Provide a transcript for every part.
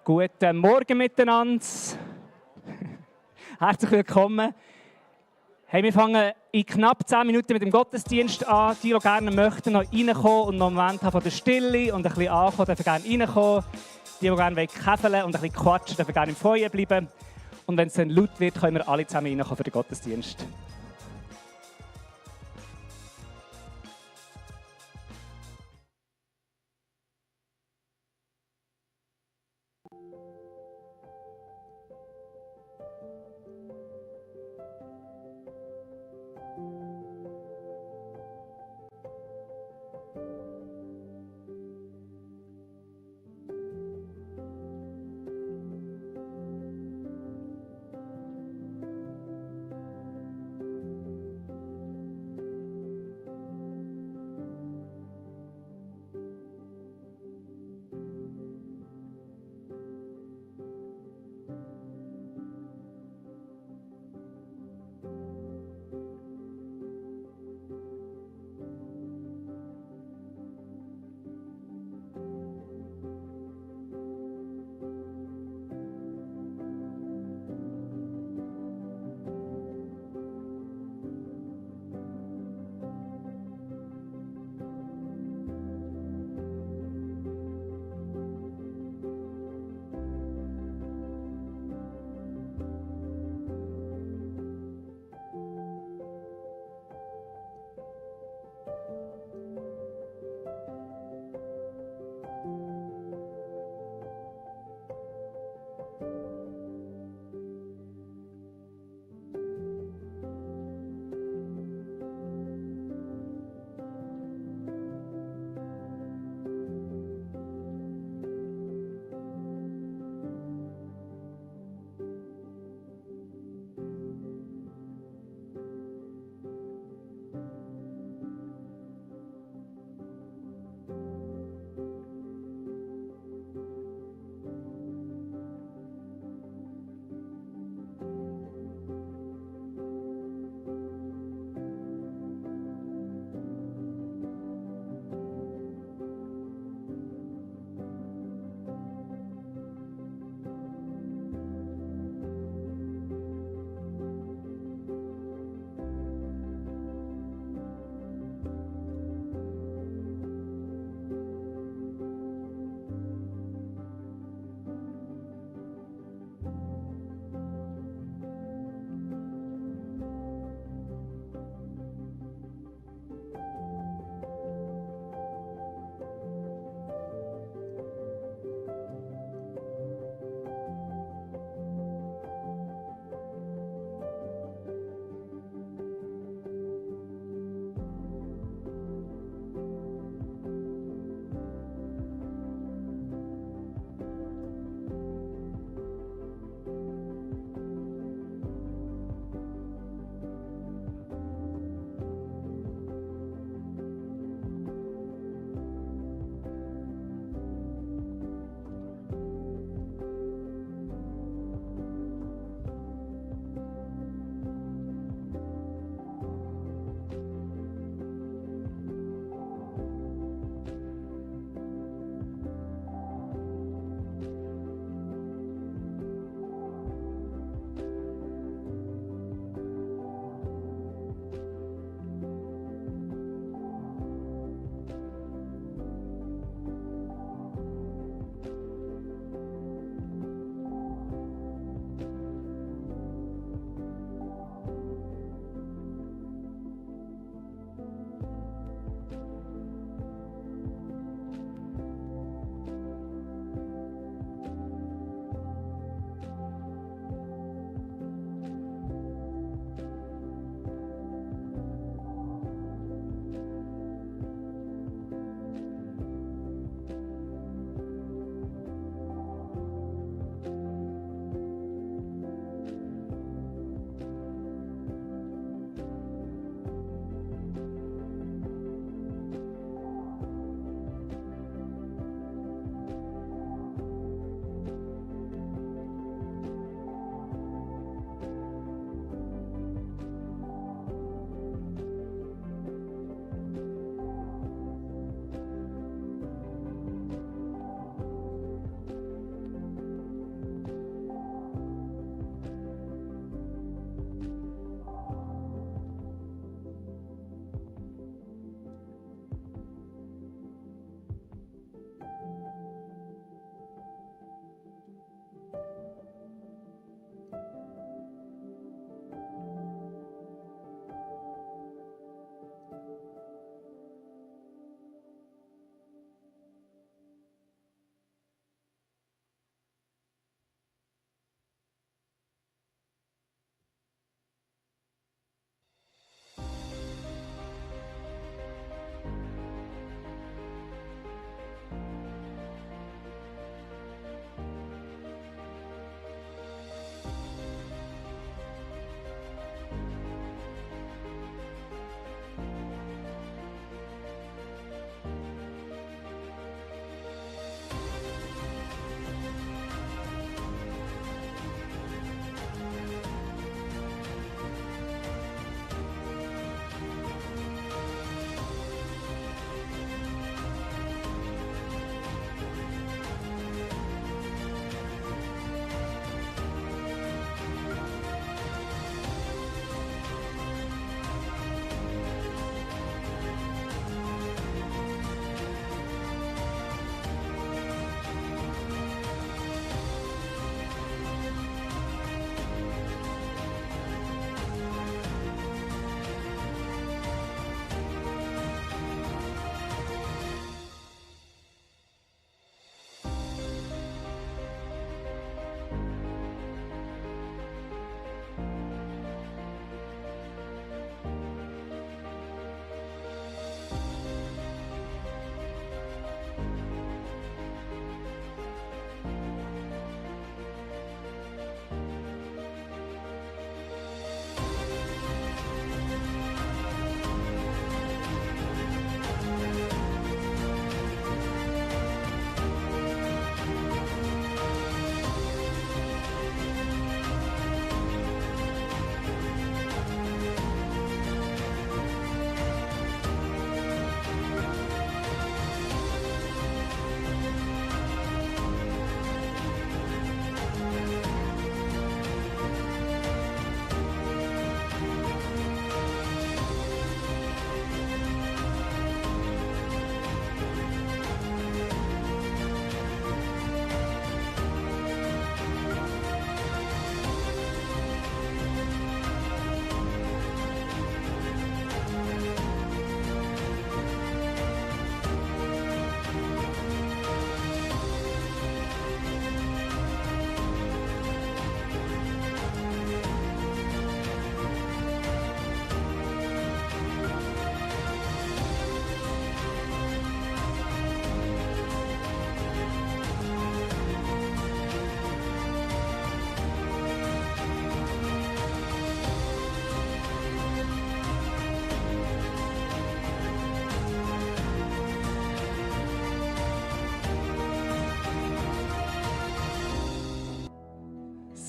Guten Morgen miteinander. Herzlich willkommen. Hey, wir fangen in knapp 10 Minuten mit dem Gottesdienst an. Die, die gerne möchten, noch reinkommen und noch einen Moment haben von der Stille und ein bisschen ankommen, dürfen gerne reinkommen. Die gerne käfeln und ein bisschen quatschen, dürfen gerne im Feuer bleiben. Und wenn es dann laut wird, können wir alle zusammen reinkommen für den Gottesdienst.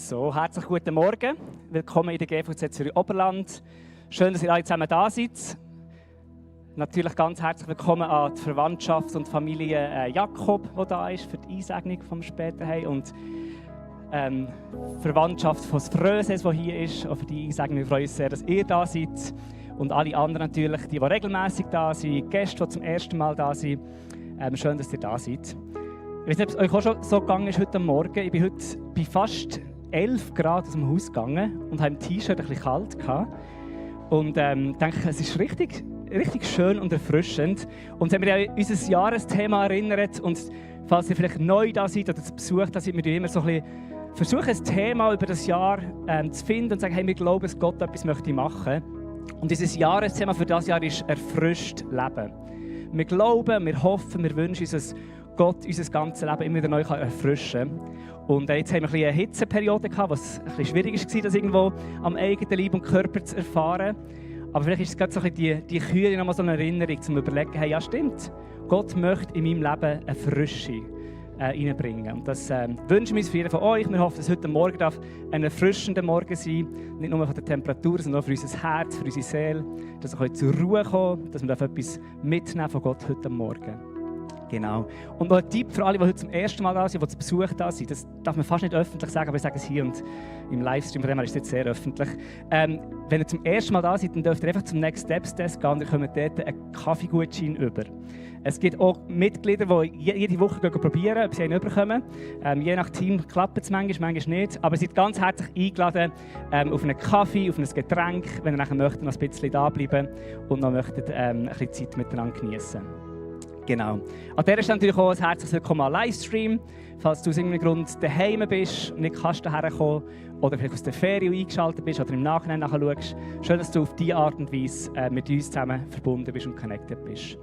So, herzlich guten Morgen. Willkommen in der GVZ Zürich Oberland. Schön, dass ihr alle zusammen da seid. Natürlich ganz herzlich willkommen an die Verwandtschaft und Familie Jakob, die da ist, für die Einsegnung vom später haben. Und Verwandtschaft von Fröses, die hier ist. Auch für die Einsegnung. Wir freuen uns sehr, dass ihr da seid. Und alle anderen natürlich, die regelmäßig da sind, Gäste, die zum ersten Mal da sind. Schön, dass ihr da seid. Ich weiß nicht, ob es euch auch schon so gegangen ist heute Morgen. Ich bin heute bei fast 11 Grad aus dem Haus gegangen und habe im T-Shirt ein bisschen kalt gehabt. Und denke, es ist richtig schön und erfrischend. Und es hat mich an unser Jahresthema erinnert. Und falls ihr vielleicht neu da seid oder zu Besuch da seid, wir immer so ein bisschen versuchen, ein Thema über das Jahr zu finden und sagen, hey, wir glauben, dass Gott etwas möchte machen. Und dieses Jahresthema für das Jahr ist «Erfrischt Leben». Wir glauben, wir hoffen, wir wünschen uns, dass Gott unser ganzes Leben immer wieder neu erfrischen kann. Und jetzt haben wir eine Hitzeperiode gehabt, was ein bisschen schwierig war, das irgendwo am eigenen Leib und Körper zu erfahren. Aber vielleicht ist es gerade so ein bisschen die Kühle nochmal so eine Erinnerung, zum Überlegen, hey, ja stimmt, Gott möchte in meinem Leben eine Frische reinbringen. Und das wünschen wir uns für jeden von euch. Wir hoffen, dass heute Morgen ein erfrischender Morgen sein darf. Nicht nur von der Temperatur, sondern auch für unser Herz, für unsere Seele. Dass wir zur Ruhe kommen, dass wir etwas mitnehmen von Gott heute Morgen. Genau. Und noch ein Tipp für alle, die heute zum ersten Mal da sind, die zu Besuch da sind. Das darf man fast nicht öffentlich sagen, aber ich sage es hier und im Livestream, von dem her ist es jetzt sehr öffentlich. Wenn ihr zum ersten Mal da seid, dann dürft ihr einfach zum Next Steps Desk gehen und ihr kommt dort einen Kaffeegutschein über. Es gibt auch Mitglieder, die jede Woche probieren, ob sie einen überkommen. Je nach Team klappt es manchmal nicht. Aber ihr seid ganz herzlich eingeladen auf einen Kaffee, auf ein Getränk, wenn ihr nachher möchtet, noch ein bisschen da bleiben und noch möchtet, ein bisschen Zeit miteinander genießen. Genau. An dieser Stelle natürlich auch ein herzliches Willkommen am Livestream. Falls du aus irgendeinem Grund daheim bist und nicht daher kommen oder vielleicht aus der Ferien eingeschaltet bist oder im Nachhinein nachschaust. Schön, dass du auf diese Art und Weise mit uns zusammen verbunden bist und connected bist.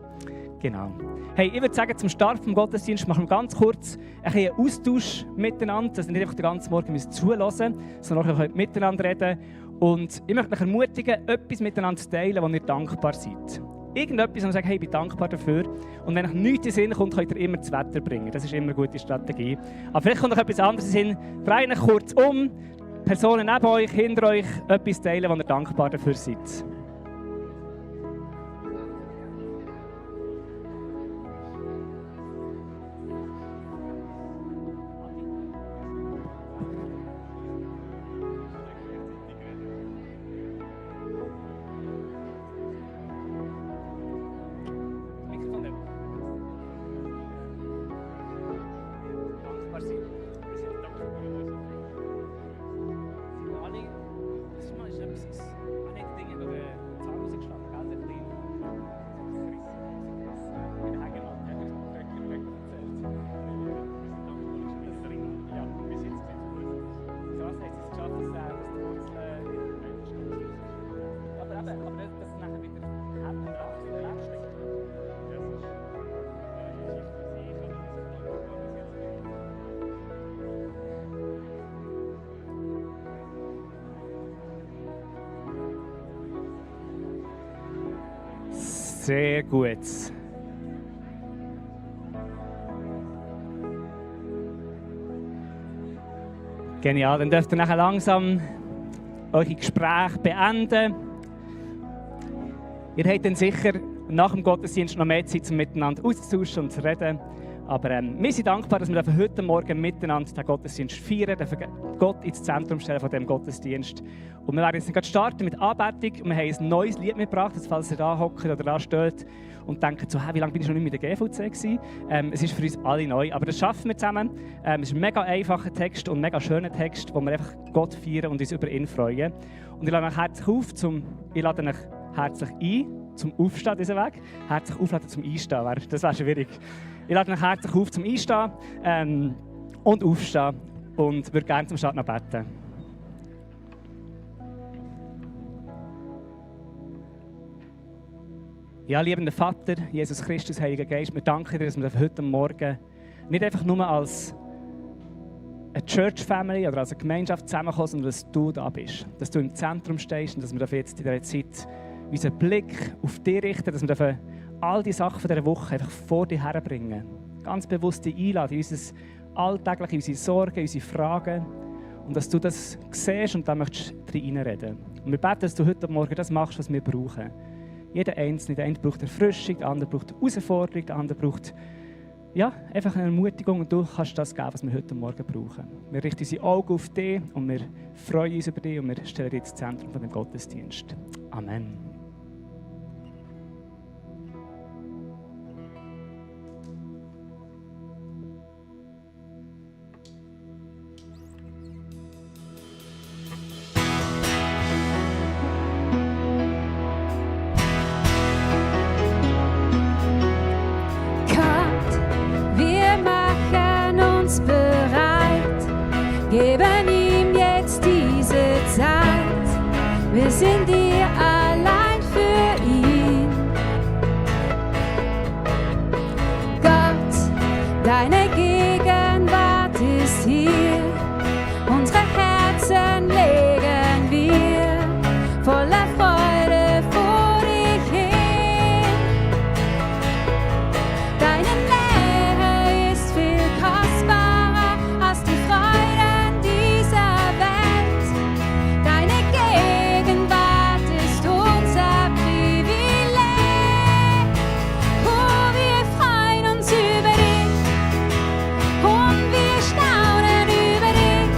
Genau. Hey, ich würde sagen, zum Start des Gottesdienstes machen wir ganz kurz einen Austausch miteinander, dass ihr nicht einfach den ganzen Morgen zuhören müsst, sondern auch miteinander reden. Und ich möchte euch ermutigen, etwas miteinander zu teilen, wo ihr dankbar seid. Irgendetwas, wo ihr sagt, hey, ich bin dankbar dafür. Und wenn euch nichts in den Sinn kommt, könnt ihr immer das Wetter bringen. Das ist immer eine gute Strategie. Aber vielleicht kommt euch etwas anderes in den Sinn. Dreht euch kurz um, Personen neben euch, hinter euch, etwas teilen, wo ihr dankbar dafür seid. Sehr gut. Genial, dann dürft ihr nachher langsam eure Gespräche beenden. Ihr habt dann sicher nach dem Gottesdienst noch mehr Zeit, um miteinander auszutauschen und zu reden. Aber wir sind dankbar, dass wir heute Morgen miteinander den Gottesdienst feiern, Gott ins Zentrum stellen von diesem Gottesdienst. Und wir werden jetzt gerade starten mit Anbetung. Und wir haben ein neues Lied mitgebracht, falls ihr da hockt oder da steht und denkt, so, wie lange bin ich schon nicht mit der GVC gewesen? Es ist für uns alle neu, aber das schaffen wir zusammen. Es ist ein mega einfacher Text und ein mega schöner Text, wo wir einfach Gott feiern und uns über ihn freuen. Und ich lade euch herzlich auf, ich lade euch herzlich ein, zum Aufstehen diesen Weg. Herzlich aufladen zum Einstehen, das wäre schwierig. Ich lade euch herzlich auf zum Einstehen und Aufstehen und würde gerne zum Start noch beten. Ja, liebender Vater, Jesus Christus, Heiliger Geist, wir danken dir, dass wir heute Morgen nicht einfach nur als eine Church Family oder als eine Gemeinschaft zusammenkommen, sondern dass du da bist, dass du im Zentrum stehst und dass wir jetzt in dieser Zeit unseren Blick auf dich richten, dass wir all die Sachen von dieser Woche einfach vor dir herbringen. Ganz bewusst dich einladen in unser Alltägliche, unsere Sorgen, unsere Fragen. Und dass du das siehst und da möchtest du reinreden. Und wir beten, dass du heute Morgen das machst, was wir brauchen. Jeder Einzelne. Der eine braucht Erfrischung, der andere braucht Herausforderung, der andere braucht einfach eine Ermutigung. Und du kannst das geben, was wir heute Morgen brauchen. Wir richten unsere Augen auf dich und wir freuen uns über dich und wir stellen dich ins Zentrum von dem Gottesdienst. Amen. Geben ihm jetzt diese Zeit, wir sind dir allein für ihn. Gott, deine Gegenwart ist hier, unsere Herzen legen wir voller Freude vor dich hin. Deine Nähe ist viel kostbarer als die Freude dieser Welt. Deine Gegenwart ist unser Privileg. Oh, wir freuen uns über dich und wir staunen über dich.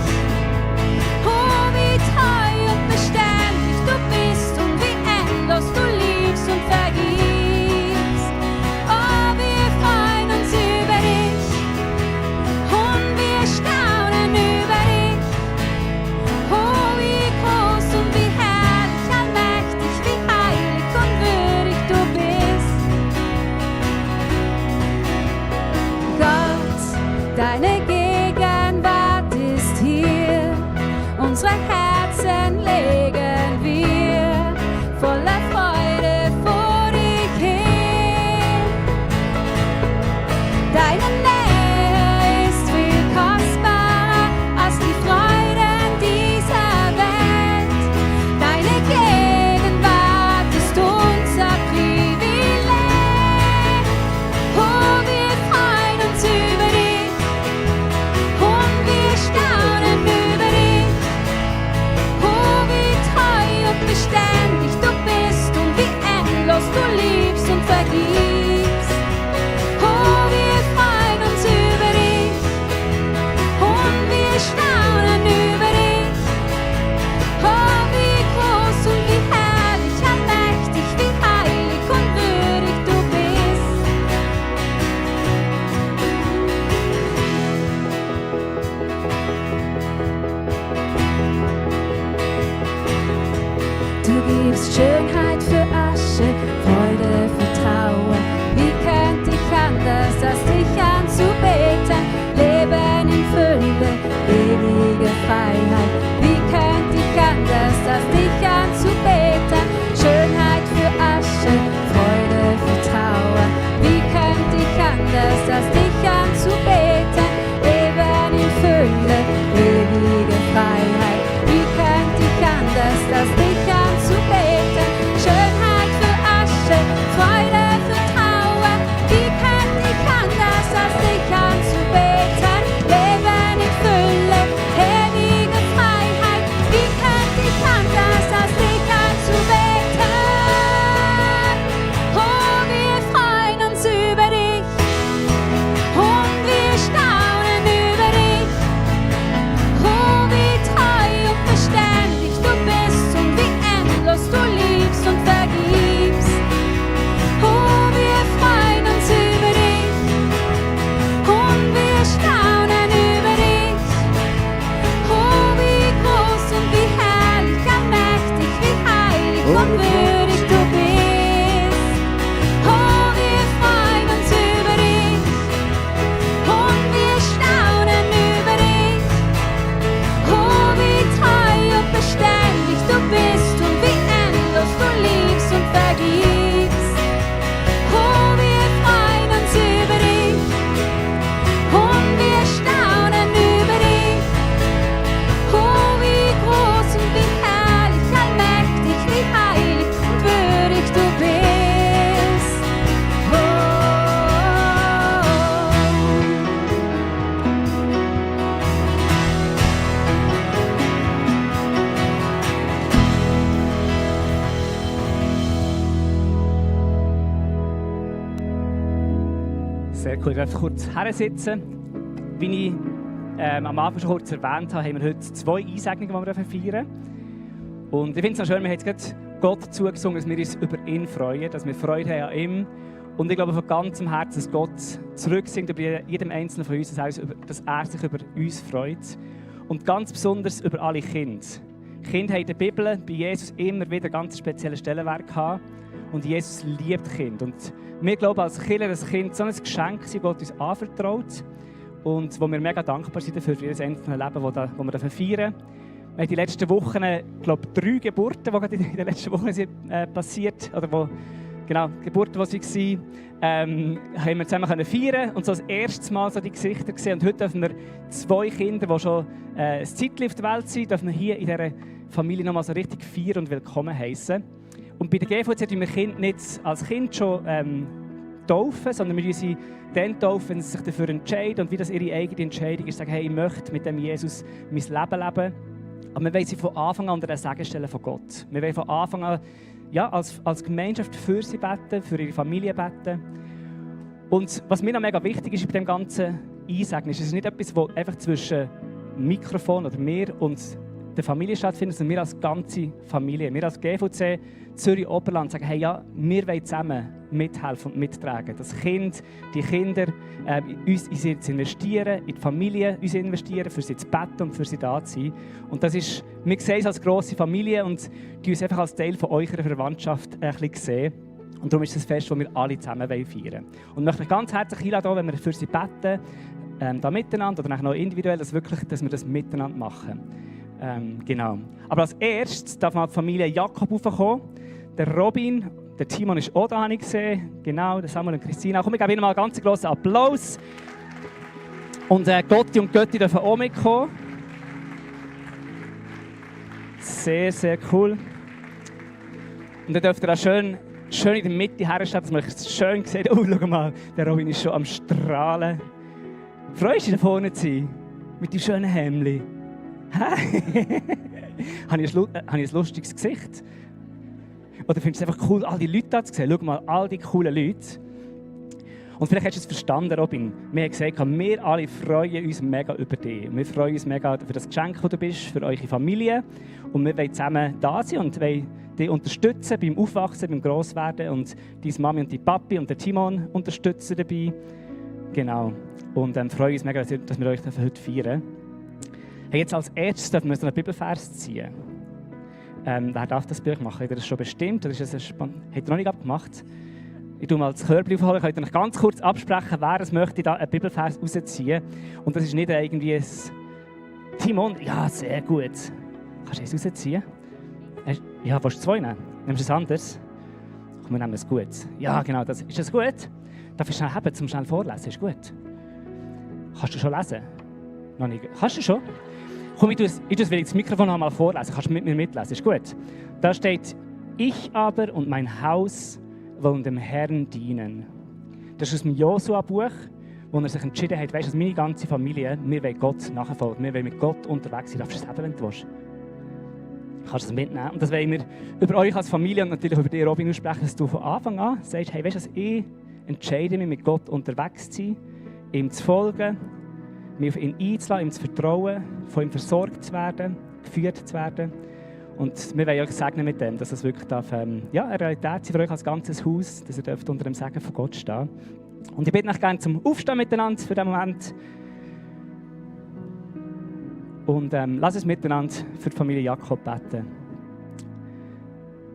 Oh, wie treu und beständig du bist und wie endlos du liebst und vergibst. Oh, wir freuen uns über dich und wir staunen über dich. Oh, wie groß und wie herrlich, allmächtig, wie heilig und würdig du bist. Gott, deine Gegenwart ist hier, unsere Herzen legen wir voller Freude vor dich hin. Deine Nähe ist viel kostbarer als die Freuden dieser Welt. Deine Gegenwart ist unser Privileg. Oh, wir freuen uns über dich und wir staunen über dich. Oh, wie treu und beständig du bist und wie endlos du liebst und vergibst. Oh, wir freuen uns über dich und wir staunen über dich. Oh, wie groß und wie herrlich, allmächtig, wie heilig und würdig du bist. Du gibst Schönheit für Asche, Freude für Trauer. Wie könnte ich anders, als dich anzubeten? Leben in Fülle, ewige Freiheit. Wie könnte ich anders, als dich anzubeten? Schönheit für Asche, Freude für Trauer. Wie könnte ich anders, als dich anzubeten? Leben in Fülle, ewige Freiheit. Wie könnte ich anders, als dich anzubeten? Schönheit für Asche, Freude für Trauer. Wie könnte ich anders, als dich anzubeten? Leben in Fülle, ewige Freiheit. Wie könnte ich anders, als dich anzubeten? Oh, wir freuen uns über dich und wir staunen über dich. Oh, wie treu und beständig du bist und wie endlos du liebst und vergibst. Oh, wir freuen uns über dich und wir staunen über dich. Oh, wie groß und wie herrlich, allmächtig, wie heilig und würdig du bist. Oh, wir freuen uns über dich und wir staunen über dich. Oh, wie treu und beständig du bist und wie endlos du liebst und vergibst. Oh, wir freuen uns über dich und wir staunen über dich. Oh, wie groß und wie herrlich, allmächtig, wie heilig und Sehr cool. Ich darf kurz hersitzen. Wie ich am Anfang schon kurz erwähnt habe, haben wir heute 2 Einsegnungen, die wir feiern. Und ich finde es noch schön, wir haben jetzt Gott zugesungen, dass wir uns über ihn freuen, dass wir Freude haben an ihm. Und ich glaube von ganzem Herzen, dass Gott zurücksingt über jedem Einzelnen von uns, dass er sich über uns freut. Und ganz besonders über alle Kinder. Kinder haben in der Bibel bei Jesus immer wieder ganz spezielle Stellenwert gehabt. Und Jesus liebt Kinder. Und wir glauben als Kirche, dass Kinder so ein Geschenk sind, Gott uns anvertraut. Und wo wir mega dankbar sind dafür, für jedes einzelne Leben, das wir feiern. Wir haben die letzten Wochen, glaube ich, 3 Geburten, die gerade in den letzten Wochen sind, passiert oder Geburten, die waren, haben wir zusammen feiern und so das erste Mal so die Gesichter gesehen. Und heute dürfen wir 2 Kinder, die schon ein Zeitchen auf der Welt sind, dürfen wir hier in dieser Familie noch mal so richtig feiern und willkommen heißen. Und bei der GVC tun wir Kinder nicht als Kind schon taufen, sondern wir sie dann taufen, wenn sie sich dafür entscheiden und wie das ihre eigene Entscheidung ist, sagen, hey, ich möchte mit dem Jesus mein Leben leben. Aber wir wollen sie von Anfang an unter den Segen stellen von Gott. Wir wollen von Anfang an als Gemeinschaft für sie beten, für ihre Familie beten. Und was mir noch mega wichtig ist bei dem ganzen Einsegnen, ist, es ist nicht etwas, das einfach zwischen Mikrofon oder mir und der Familie stattfindet, sondern wir als ganze Familie. Wir als GVC Zürich-Oberland sagen, hey, ja, wir wollen zusammen mithelfen und mittragen. Die Kinder uns in sie zu investieren, in die Familie uns investieren, für sie zu beten und für sie da zu sein. Und das ist, wir sehen es als grosse Familie und die uns einfach als Teil von eurer Verwandtschaft ein bisschen sehen. Und darum ist es ein Fest, das wir alle zusammen feiern wollen. Und ich möchte mich ganz herzlich einladen, wenn wir für sie beten, da miteinander oder noch individuell, dass wir das miteinander machen. Genau. Aber als erstes darf man die Familie Jakob raufkommen. Der Robin, der Timon ist auch da, habe ich gesehen. Genau, der Samuel und Christina. Komm, ich gebe Ihnen mal einen ganz grossen Applaus. Und Gotti und Götti dürfen auch mitkommen. Sehr, sehr cool. Und dann dürft ihr auch schön in der Mitte herstellen, dass man es schön sieht. Oh, schau mal, der Robin ist schon am Strahlen. Freust du dich, da vorne zu sein? Mit dem schönen Hemdli? Habe ich ein lustiges Gesicht? Oder findest du es einfach cool, all die Leute da zu sehen? Schau mal, all die coolen Leute. Und vielleicht hast du es verstanden, Robin. Wir haben gesagt, wir alle freuen uns mega über dich. Wir freuen uns mega für das Geschenk, das du bist, für eure Familie. Und wir wollen zusammen da sein und wollen dich unterstützen beim Aufwachsen, beim Grosswerden. Und deine Mami und dein Papi und der Timon unterstützen dabei. Genau. Und freuen uns mega, dass wir euch heute feiern. Hey, jetzt als erstes dürfen wir so einen Bibelvers ziehen. Wer darf das bei euch machen? Habt ihr das schon bestimmt? Oder ist das habt ihr noch nicht abgemacht? Ich tue mal das Körbchen aufholen. Könnt ihr euch ganz kurz absprechen, wer es möchte, da einen Bibelvers rausziehen. Und das ist nicht irgendwie ein Timon. Ja, sehr gut. Kannst du es rausziehen? Ja, willst du 2 nehmen? Nimmst du es anders? Komm, wir nehmen es gut. Ja, genau. Ist das gut? Darf ich schnell haben, zum schnell vorlesen? Ist gut. Kannst du schon lesen? Noch nicht. Kannst du schon? Komm, ich will das Mikrofon noch einmal vorlesen. Kannst du mit mir mitlesen? Ist gut. Da steht, ich aber und mein Haus wollen dem Herrn dienen. Das ist aus dem Josua-Buch, wo er sich entschieden hat, weißt du, meine ganze Familie, wir wollen Gott nachfolgen. Wir wollen mit Gott unterwegs sein. Darfst du es haben, wenn du willst? Kannst du es mitnehmen? Und das wollen wir über euch als Familie und natürlich über dich, Robin, aussprechen, dass du von Anfang an sagst, hey, weißt du, ich entscheide mich, mit Gott unterwegs zu sein, ihm zu folgen, mich auf ihn einzulassen, ihm zu vertrauen, von ihm versorgt zu werden, geführt zu werden. Und wir wollen euch segnen mit dem, dass das wirklich eine Realität sein für euch als ganzes Haus, dass ihr dürft unter dem Segen von Gott stehen. Und ich bitte euch gerne zum Aufstehen miteinander für diesen Moment. Und lass uns miteinander für die Familie Jakob beten.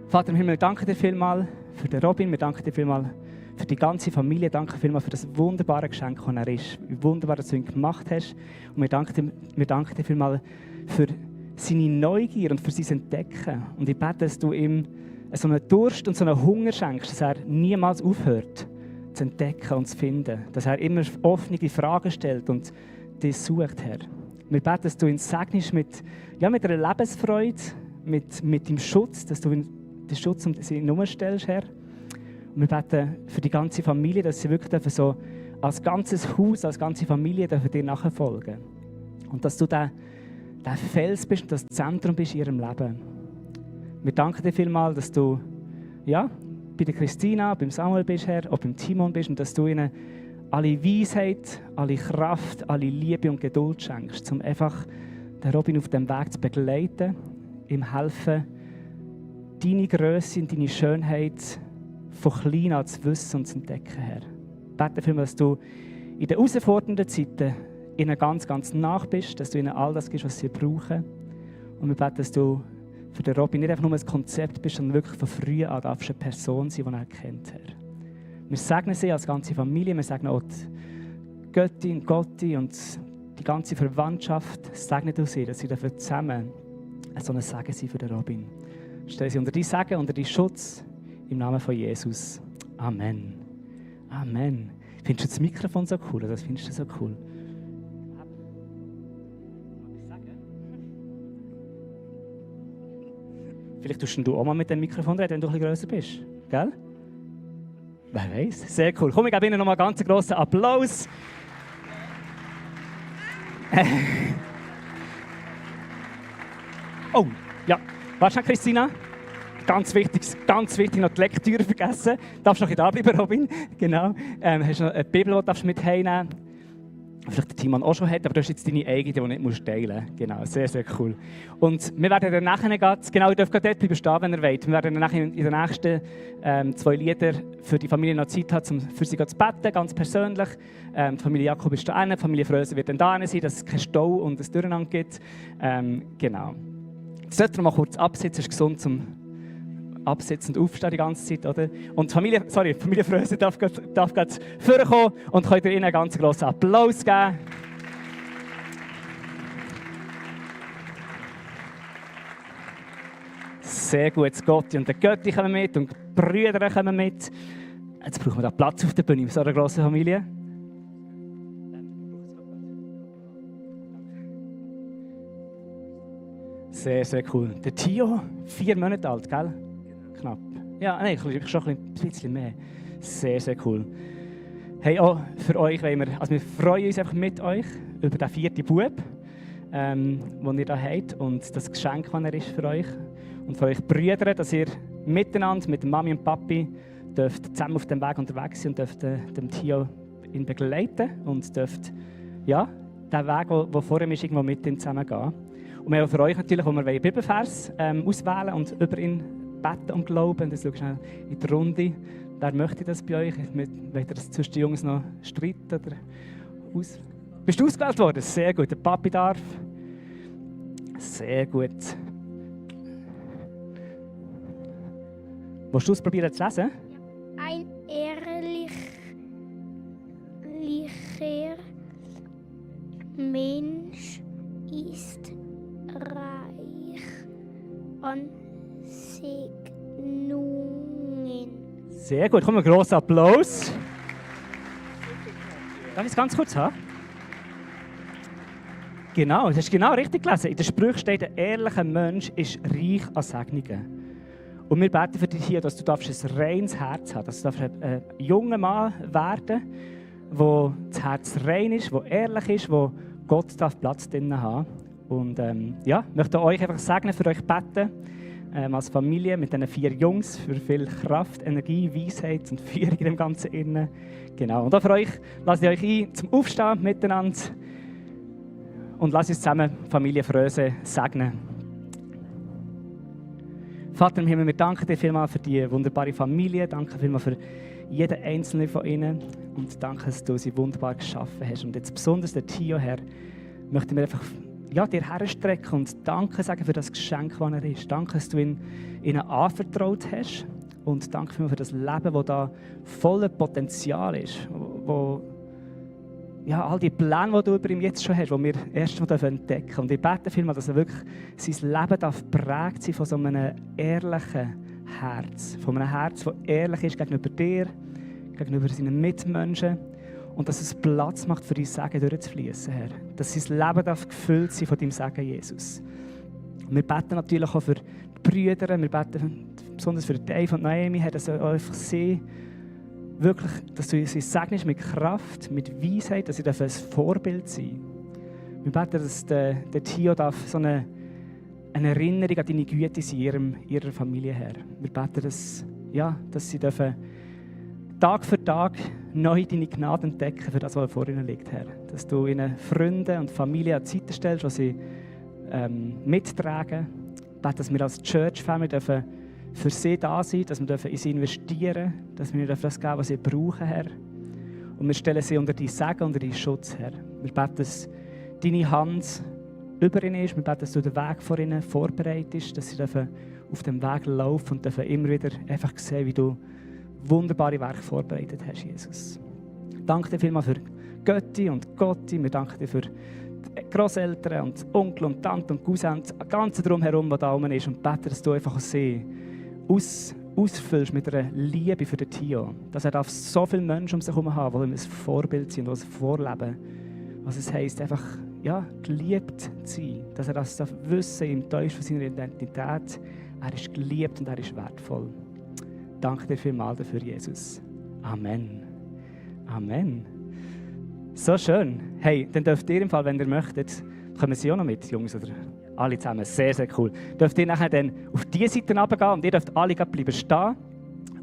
Vater im Himmel, wir danken dir vielmals für den Robin, wir danken dir vielmals für die ganze Familie, danke vielmals für das wunderbare Geschenk, das er ist. Wie wunderbar, dass du ihn gemacht hast. Und wir danken dir vielmals für seine Neugier und für sein Entdecken. Und ich bete, dass du ihm so einen Durst und so einen Hunger schenkst, dass er niemals aufhört zu entdecken und zu finden. Dass er immer offene Fragen stellt und dich sucht, Herr. Wir beten, dass du ihn segnest mit einer Lebensfreude, mit dem Schutz, dass du den Schutz um sie herumstellst, Herr. Und wir beten für die ganze Familie, dass sie wirklich so als ganzes Haus, als ganze Familie dir nachfolgen. Und dass du der Fels bist und das Zentrum bist in ihrem Leben. Wir danken dir vielmals, dass du bei der Christina, beim Samuel bist, Herr, auch beim Timon bist und dass du ihnen alle Weisheit, alle Kraft, alle Liebe und Geduld schenkst, um einfach den Robin auf dem Weg zu begleiten, ihm helfen, deine Grösse und deine Schönheit von klein an zu wissen und zu entdecken, Herr. Ich bete dafür, dass du in den herausfordernden Zeiten ihnen ganz, ganz nach bist, dass du ihnen all das gibst, was sie brauchen. Und wir beten, dass du für den Robin nicht einfach nur ein Konzept bist, sondern wirklich von früh an darfst eine Person sein, die er kennt, Herr. Wir segnen sie als ganze Familie, wir segnen auch die Götti und Gotti und die ganze Verwandtschaft. Segnen du sie, dass sie dafür zusammen so ein Segen sind für den Robin. Stell sie unter dein Segen, unter deinen Schutz, im Namen von Jesus. Amen. Amen. Findest du das Mikrofon so cool? Das findest du so cool? Vielleicht tust du auch mal mit dem Mikrofon reden, wenn du ein bisschen grösser bist. Gell? Wer weiß? Sehr cool. Komm, ich gebe Ihnen noch mal einen ganz grossen Applaus. Oh, ja. Warte schon, Christina. Ganz wichtig, noch die Lektüre vergessen. Darfst du noch da bleiben, Robin? Genau. Hast du noch eine Bibel, die du mit heimnehmen darfst? Vielleicht der Timon auch schon hat, aber du hast jetzt deine eigene, die du nicht teilen musst. Genau, sehr, sehr cool. Und wir werden dann nachher genau, ihr dürft dort bleiben stehen, wenn ihr wollt. Wir werden dann nachher in den nächsten 2 Liedern für die Familie noch Zeit haben, für sie zu beten, ganz persönlich. Die Familie Jakob ist da hinten, die Familie Fröse wird dann da sein, dass es keinen Stau und ein Durcheinander gibt. Genau. Jetzt sollten wir mal kurz absitzen, es ist gesund zum Absitzen und Aufstehen die ganze Zeit, oder? Und die Familie Fröse darf gerade vorkommen und könnt ihr ihnen einen ganz grossen Applaus geben. Sehr gut, Gott und der Götti kommen mit und die Brüder kommen mit. Jetzt brauchen wir da Platz auf der Bühne in so einer grossen Familie. Sehr, sehr cool. Der Tio, 4 Monate alt, gell? Knapp. Ja, nein, schon ein bisschen mehr. Sehr, sehr cool. Hey, auch für euch wollen wir freuen uns einfach mit euch über den 4. Bub, den ihr hier habt und das Geschenk, das er ist für euch. Und für euch Brüder, dass ihr miteinander mit Mami und Papi dürft zusammen auf dem Weg unterwegs sein und dürft dem Tio ihn begleiten und dürft ja, den Weg, der vor ihm ist, irgendwo mit ihm zusammen gehen. Und wir haben für euch natürlich, wo wir einen Bibelvers auswählen und über ihn beten und glauben. Das schau schnell in die Runde. Wer möchte das bei euch? Wollt ihr das zwischen den Jungs noch streiten? Oder aus? Bist du ausgewählt worden? Sehr gut. Der Papi darf. Sehr gut. Willst du ausprobieren zu lesen? Ein ehrlicher Mensch ist reich an Segnungen. Sehr gut, komm, einen grossen Applaus. Darf ich es ganz kurz haben? Genau, das hast du genau richtig gelesen. In den Sprüchen steht, ein ehrlicher Mensch ist reich an Segnungen. Und wir beten für dich hier, dass du ein reines Herz haben darfst, dass du ein junger Mann werden darfst, der das Herz rein ist, der ehrlich ist, wo Gott Platz drin haben darf. Und ja, ich möchte euch einfach segnen, für euch beten, als Familie mit diesen 4 Jungs, für viel Kraft, Energie, Weisheit und Führung in dem Ganzen innen. Genau. Und auch für euch lasse ich euch ein zum Aufstehen miteinander und lasst uns zusammen Familie Fröse segnen. Vater im Himmel, wir danken dir vielmals für die wunderbare Familie, danke vielmals für jeden einzelnen von ihnen und danke, dass du sie wunderbar geschaffen hast. Und jetzt besonders der Tio, Herr, möchten wir einfach dir herstrecken und Danke sagen für das Geschenk, das er ist. Danke, dass du ihnen anvertraut hast und danke für das Leben, das da voller Potenzial ist, wo all die Pläne, die du über ihn jetzt schon hast, die wir erst noch entdecken dürfen. Und ich bete vielmals, dass er wirklich sein Leben geprägt sein von so einem ehrlichen Herz. Von einem Herz, das ehrlich ist gegenüber dir, gegenüber seinen Mitmenschen. Und dass es Platz macht, für dein Segen durchzufließen, Herr. Dass sein Leben gefüllt sein von deinem Segen, Jesus. Und wir beten natürlich auch für die Brüder, wir beten besonders für Dave und Naomi, Herr, dass einfach sie wirklich, dass du sie segnest mit Kraft, mit Weisheit, dass sie ein Vorbild sein dürfen. Wir beten, dass der Tio so eine Erinnerung an deine Güte sein in ihrer Familie, Herr. Wir beten, dass sie dürfen Tag für Tag neu deine Gnade entdecken für das, was vor ihnen liegt, Herr. Dass du ihnen Freunde und Familie an die Seite stellst, die sie mittragen. Ich bete, dass wir als Church Family dürfen für sie da sein, dass wir in sie investieren dürfen, dass wir das geben, was sie brauchen, Herr. Und wir stellen sie unter dein Segen, unter deinen Schutz, Herr. Wir beten, dass deine Hand über ihnen ist. Wir beten, dass du den Weg vor ihnen vorbereitest, dass sie auf dem Weg laufen und immer wieder einfach sehen, wie du wunderbare Werke vorbereitet hast, Jesus. Danke dir vielmals für Götti und Gotti. Wir danken dir für Grosseltern und Onkel und Tante und Cousins, das Ganze drumherum, was da oben ist. Und bete, dass du einfach sie ausfüllst mit einer Liebe für den Tio. Dass er so viele Menschen um sich herum haben, die ihm ein Vorbild sind, die es vorleben. Was es heisst, einfach geliebt zu sein. Dass er das Wissen im Tiefsten von seiner Identität, er ist geliebt und er ist wertvoll. Danke dir vielmals dafür, Jesus. Amen. Amen. So schön. Hey, dann dürft ihr im Fall, wenn ihr möchtet, kommen Sie auch noch mit, Jungs, oder alle zusammen. Sehr, sehr cool. Dürft ihr nachher dann auf diese Seite runtergehen und ihr dürft alle bleiben stehen.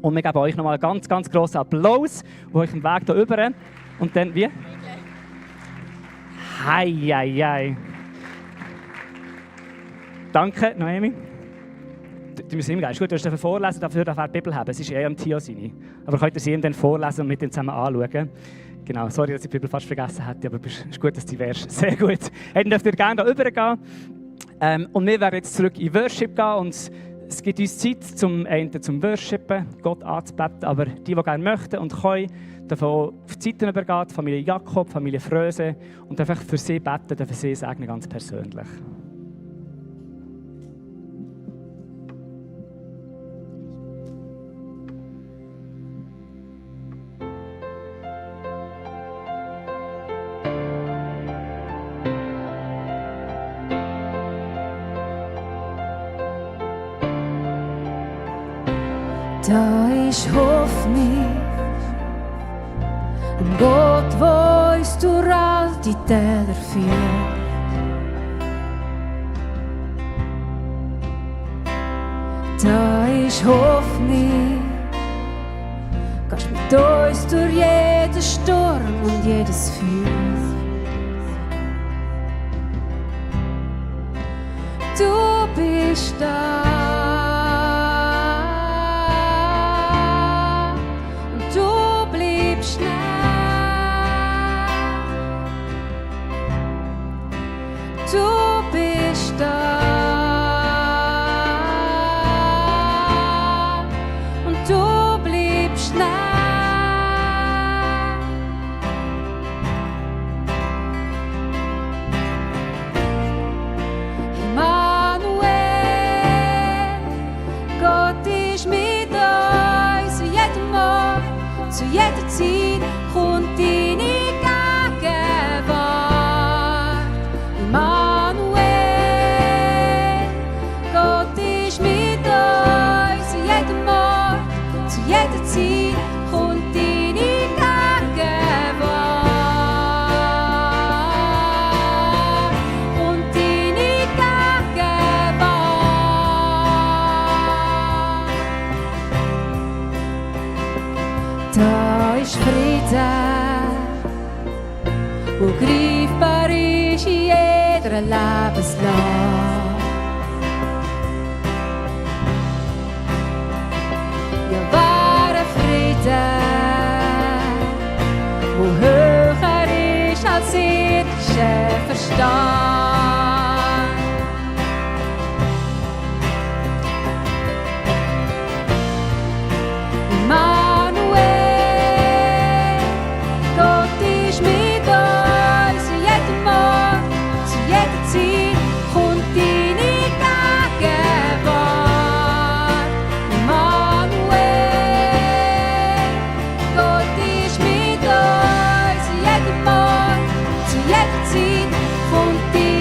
Und wir geben euch nochmal einen ganz, ganz grossen Applaus auf eurem Weg hier rüber. Und dann, wie? Hei, hei, hei. Danke, Noemi. Du musst immer gehen. Ist gut, du darfst vorlesen, dafür darf er die Bibel haben. Es ist am Tio seine. Aber könnt ihr sie ihm dann vorlesen und mit ihm zusammen anschauen. Genau, sorry, dass ich die Bibel fast vergessen hätte, aber es ist gut, dass du wärst. Sehr gut. Hey, dann dürft ihr gerne hier rübergehen. Und wir werden jetzt zurück in Worship gehen. Und es gibt uns Zeit, zum Worshipen, Gott anzubeten. Aber die gerne möchten und können, dürfen auch auf die Seiten übergehen, die Familie Jakob, die Familie Fröse. Und einfach für sie beten, dürfen sie segnen, ganz persönlich. Da ist Hoffnung, ein Gott, der uns durch all die Täler führt. Da ist Hoffnung, gehst mit uns durch jeden Sturm und jedes Feuer. Du bist da. Da ist Frieden, wo greifbar ist in jeder Lebenslage. Ja, wahre Frieden, wo höher ist als irdischer Verstand. Zu jeder Zeit kommt die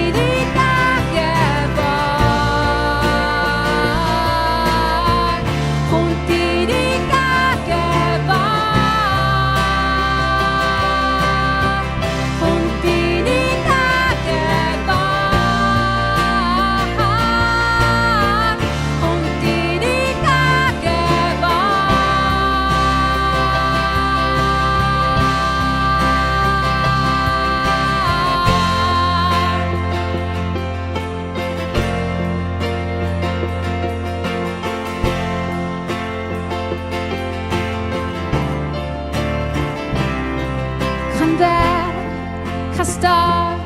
Tag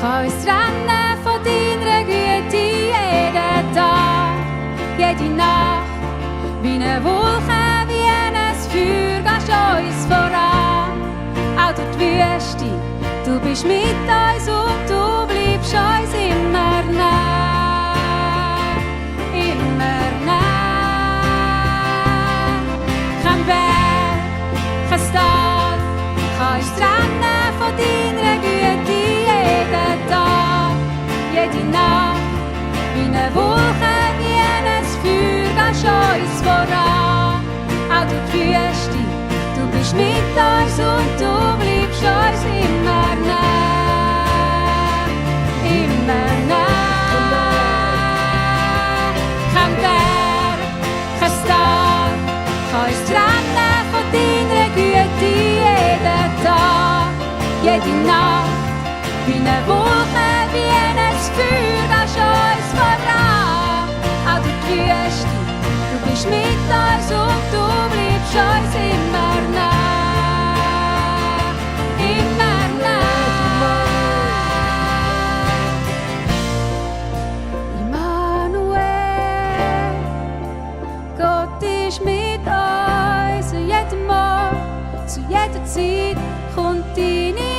kann uns trennen von deiner Güte. Jeden Tag, jede Nacht, wie eine Wolke, wie ein Feuer, gehst uns voran. Auch durch die Wüste, du bist mit uns und du bleibst uns immer nah. Immer nah. Kein Berg, kein Tal kann uns trennen von deiner Güte. Jeden Tag, jede Nacht, wie eine Wolke, wie ein Feuer, gehst uns voran. Auch durch die Wüste, du bist mit uns und du bleibst uns immer nah. Immer nah. Kein Berg, kein Tal kann uns trennen von deiner Güte. Jeden Tag, jede Nacht, wie eine Wolke, wie ein Feuer, gehst uns voran. Auch durch die Wüste, du bist mit uns und du bleibst uns immer nah. Immer nah. Immanuel, Gott ist mit uns. Zu jedem Mal, zu jeder Zeit kommt deine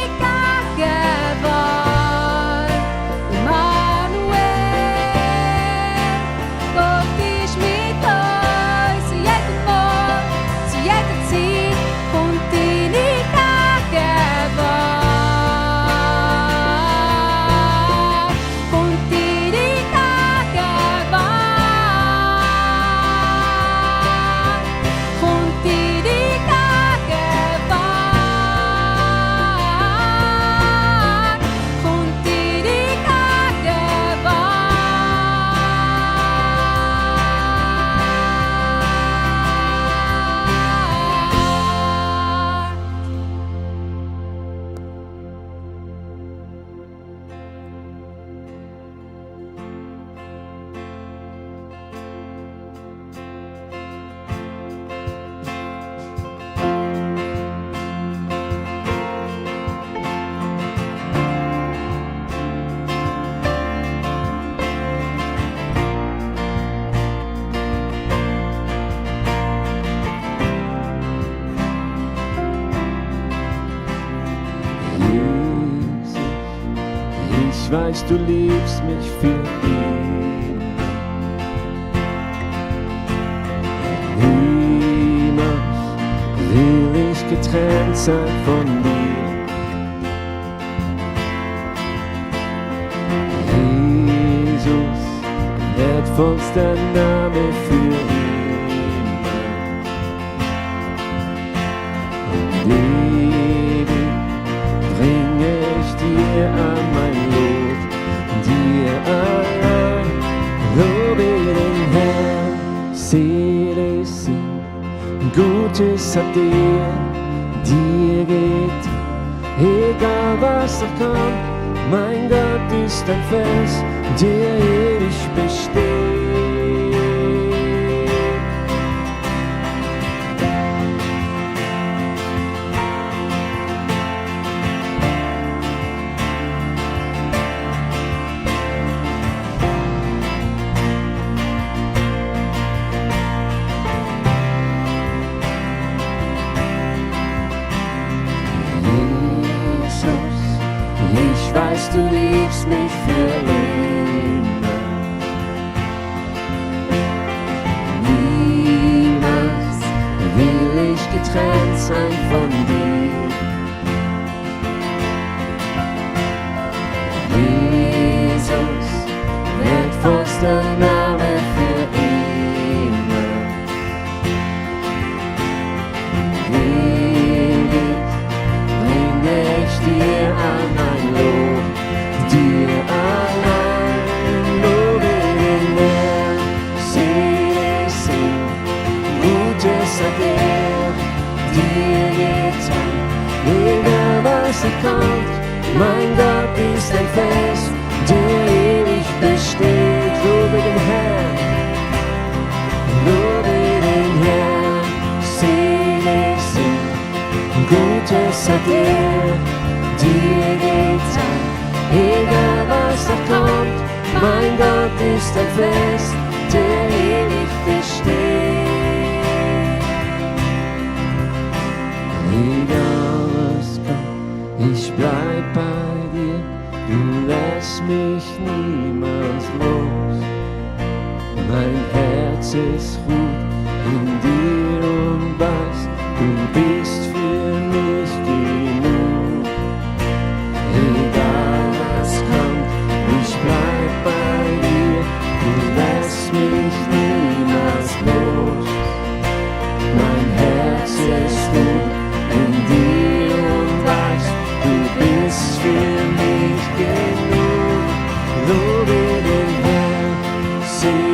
Gegenwart. Immanuel, Gott ist mit uns. Zu jedem Mal, zu jeder Zeit kommt deine Gegenwart. Kommt deine Gegenwart. Kommt deine Gegenwart. Kommt deine Gegenwart. Jesus, ich weiß, du liebst mich für immer. Niemals will ich getrennt sein von dir. Jesus, wertvollster Name für immer. Und ewig bringe ich dir an mein Lob, dir allein lobe den Herrn. Seele singt, Gutes hat dir geht, egal was noch kommt. Mein Gott ist ein Fels, der ewig besteht. Ich weiß, du liebst mich für immer. Niemals will ich getrennt sein von dir. Jesus, wertvollster Name für immer. Ewig bringe ich dir an mein Lob, dir allein lobe den Herrn. Seele singt, Gutes hat dir getan, egal was kommt. Mein Gott ist ein Fels, der ewig besteht. Lobe den Herrn, lobe den Herrn. Seele singt, Gutes hat dir getan. Vers, der ewig besteht. Egal was kommt, ich bleib bei dir, du lässt mich niemals los. Mein Herz ist ruht in dir und weiß, du bist für mich genug. Egal was kommt, ich bleib bei dir, du lässt mich niemals los. Mein Herz ist ruht in dir und weiß, du bist für mich genug. Lobe den Herrn, sing,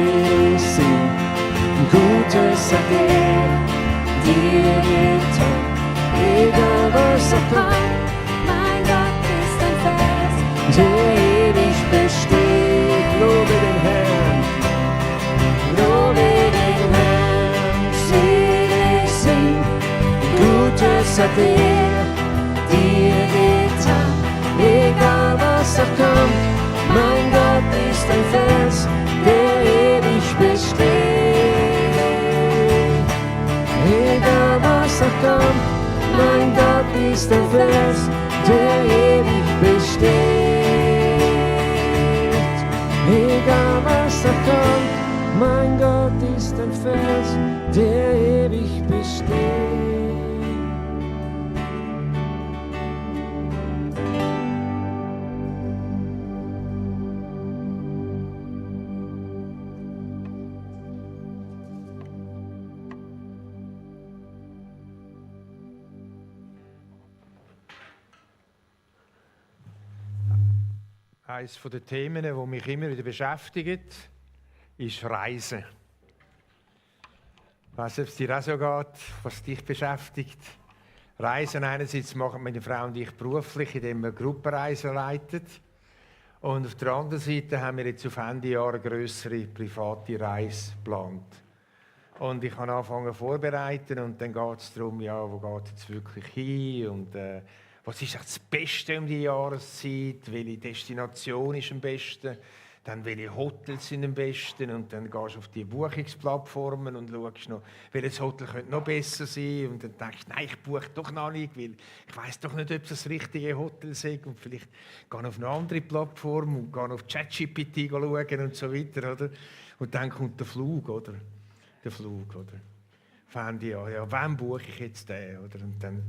Gutes hat dir getan. Egal was kommt, Mein Gott ist ein Vers, der ewig besteht. Lobe den Herrn, lobe den Herrn, sing, Gutes hat dir getan. Egal was kommt, mein Gott ist ein Vers, der ewig besteht. Egal was kommt, mein Gott ist ein Vers, der ewig besteht. Egal was kommt, mein Gott ist ein Vers, der ewig besteht. Eines der Themen, die mich immer wieder beschäftigt, ist Reisen. Ich weiss nicht, ob es dir auch so geht, was dich beschäftigt. Reisen einerseits machen meine Frau und ich beruflich, indem wir Gruppenreisen leiten. Und auf der anderen Seite haben wir jetzt auf Ende Jahr eine grössere private Reise geplant. Und ich habe angefangen vorzubereiten und dann geht es darum, ja, wo geht es jetzt wirklich hin und was ist das Beste um die Jahreszeit, welche Destination ist am besten, dann welche Hotels sind am besten und dann gehst du auf die Buchungsplattformen und schaust noch, welches Hotel könnte noch besser sein und dann denkst du, nein, ich buche doch noch nicht, weil ich weiss doch nicht, ob es das richtige Hotel ist und vielleicht gehe ich auf eine andere Plattform und gehe auf ChatGPT schauen und so weiter, oder? Und dann kommt der Flug, oder? Fände ich ja, wann buche ich jetzt den, oder? Und dann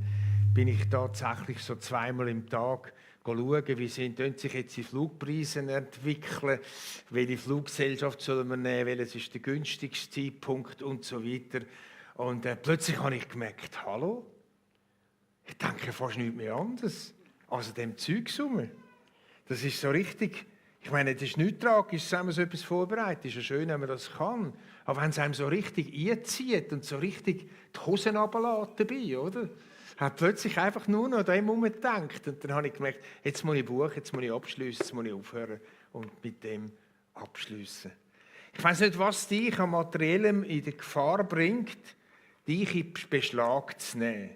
bin ich tatsächlich so zweimal im Tag schauen, wie sich jetzt die Flugpreise entwickeln, welche Fluggesellschaft sollen wir nehmen, welches ist der günstigste Zeitpunkt und so weiter. Und plötzlich habe ich gemerkt, hallo, ich denke fast nichts mehr anders als dem Zeugs rum. Das ist so richtig, ich meine, das ist nichts tragisch, wenn man so etwas vorbereitet, ist ja schön, wenn man das kann. Aber wenn es einem so richtig einzieht und so richtig die Hosen runterlässt dabei, oder? Hat plötzlich einfach nur noch an dem gedacht. Und dann habe ich gemerkt, jetzt muss ich buchen, jetzt muss ich abschliessen, jetzt muss ich aufhören und mit dem abschliessen. Ich weiss nicht, was dich an Materiellem in die Gefahr bringt, dich in Beschlag zu nehmen.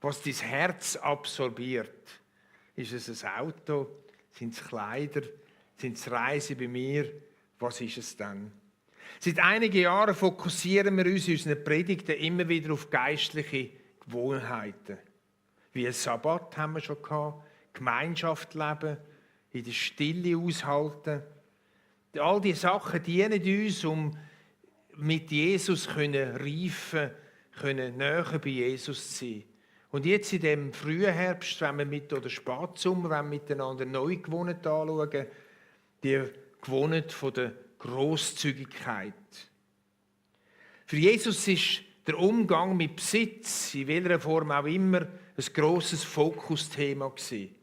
Was dein Herz absorbiert. Ist es ein Auto? Sind es Kleider? Sind es Reisen bei mir? Was ist es dann? Seit einigen Jahren fokussieren wir uns in unseren Predigten immer wieder auf geistliche Gewohnheiten. Wie ein Sabbat haben wir schon gehabt, Gemeinschaft leben, in der Stille aushalten. All diese Sachen dienen uns, um mit Jesus reifen, näher bei Jesus zu sein. Und jetzt in dem frühen Herbst, wenn wir oder Spätsommer, wenn wir miteinander neue Gewohnheiten anschauen, die Gewohnheit von der Grosszügigkeit. Für Jesus ist der Umgang mit Besitz, in welcher Form auch immer, ein grosses Fokusthema gewesen.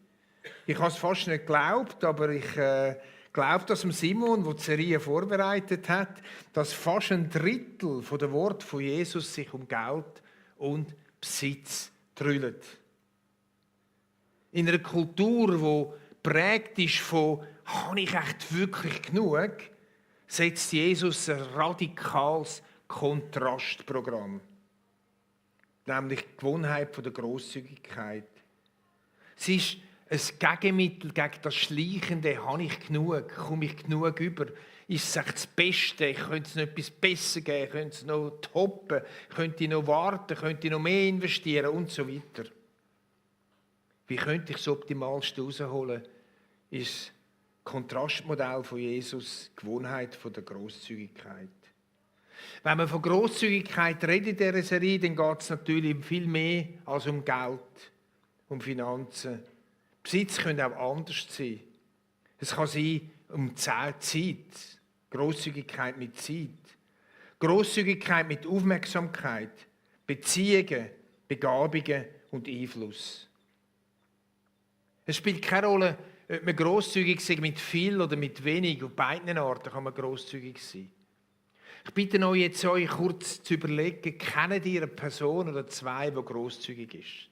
Ich habe es fast nicht geglaubt, aber ich glaube, dass Simon, der die Serie vorbereitet hat, dass fast ein Drittel der Worte von Jesus sich um Geld und Besitz drüllt. In einer Kultur, die prägt ist von «Habe ich echt wirklich genug?», setzt Jesus ein radikales Kontrastprogramm. Nämlich die Gewohnheit der Grosszügigkeit. Es ist ein Gegenmittel gegen das Schleichende, habe ich genug, komme ich genug über. ist es echt das Beste, könnte es noch etwas besser geben, könnte es noch toppen, könnte ich noch warten, könnte ich noch mehr investieren und so weiter. Wie könnte ich das Optimalste herausholen, ist das Kontrastmodell von Jesus, die Gewohnheit von der Grosszügigkeit. Wenn man von Grosszügigkeit redet in dieser Serie, dann geht es natürlich um viel mehr als um Geld, um Finanzen. Besitz könnte auch anders sein. Es kann sein um Zeit, Grosszügigkeit mit Zeit, Grosszügigkeit mit Aufmerksamkeit, Beziehungen, Begabungen und Einfluss. Es spielt keine Rolle, ob man grosszügig ist mit viel oder mit wenig. Auf beiden Arten kann man grosszügig sein. Ich bitte euch jetzt, euch kurz zu überlegen, kennt ihr eine Person oder zwei, die grosszügig ist?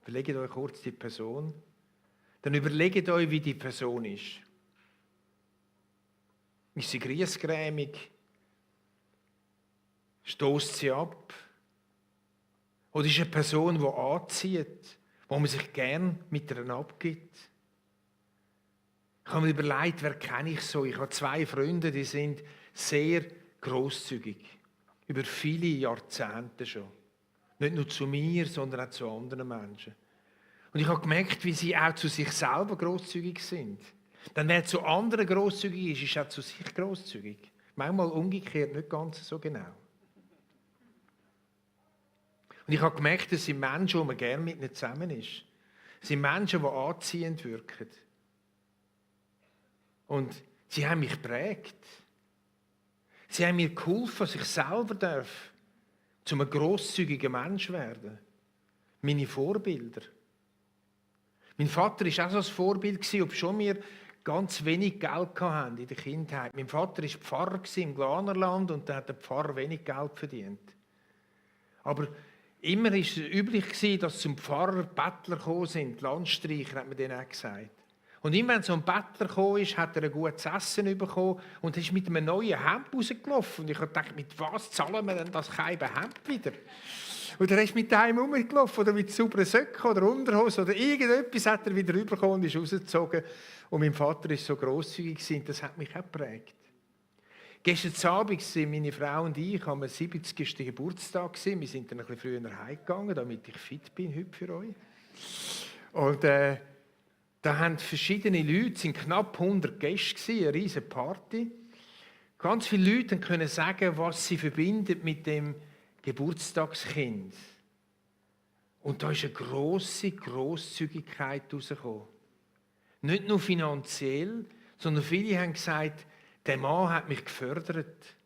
Überlegt euch kurz die Person. Dann überlegt euch, wie die Person ist. Ist sie griesgrämig? Stößt sie ab? Oder ist eine Person, die anzieht, wo man sich gern mit ihr abgibt? Ich habe mir überlegt, wer kenne ich so? Ich habe zwei Freunde, die sind sehr grosszügig. Über viele Jahrzehnte schon. Nicht nur zu mir, sondern auch zu anderen Menschen. Und ich habe gemerkt, wie sie auch zu sich selber grosszügig sind. Denn wer zu anderen grosszügig ist, ist auch zu sich grosszügig. Manchmal umgekehrt, nicht ganz so genau. Und ich habe gemerkt, das sind Menschen, wo man gerne mit ihnen zusammen ist. Das sind Menschen, die anziehend wirken. Und sie haben mich geprägt. Sie haben mir geholfen, dass ich selber zu einem grosszügigen Mensch werden. Meine Vorbilder. Mein Vater war auch so ein Vorbild, obwohl wir ganz wenig Geld hatten in der Kindheit. Mein Vater war Pfarrer im Glanerland und da hat der Pfarrer wenig Geld verdient. Aber immer war es üblich, dass zum Pfarrer Bettler gekommen sind, Landstreicher, hat man denen auch gesagt. Und immer wenn so ein Bettler gekommen ist, hat er ein gutes Essen bekommen und ist mit einem neuen Hemd rausgelaufen. Und ich habe gedacht, mit was zahlen wir denn das keine Hemd wieder? Und er ist mit einem rumgelaufen oder mit sauberen Söcken oder Unterhosen oder irgendetwas hat er wieder rübergekommen und ist rausgezogen. Und mein Vater war so grosszügig und das hat mich auch geprägt. Gestern Abend sind meine Frau und ich am 70. Geburtstag. Wir sind dann ein bisschen früher heimgegangen, damit ich fit bin heute für euch. Und da haben verschiedene Leute, es waren knapp 100 Gäste, eine riesige Party. Ganz viele Leute können sagen, was sie verbindet mit dem Geburtstagskind. Und da ist eine grosse Grosszügigkeit herausgekommen. Nicht nur finanziell, sondern viele haben gesagt, der Mann hat mich gefördert.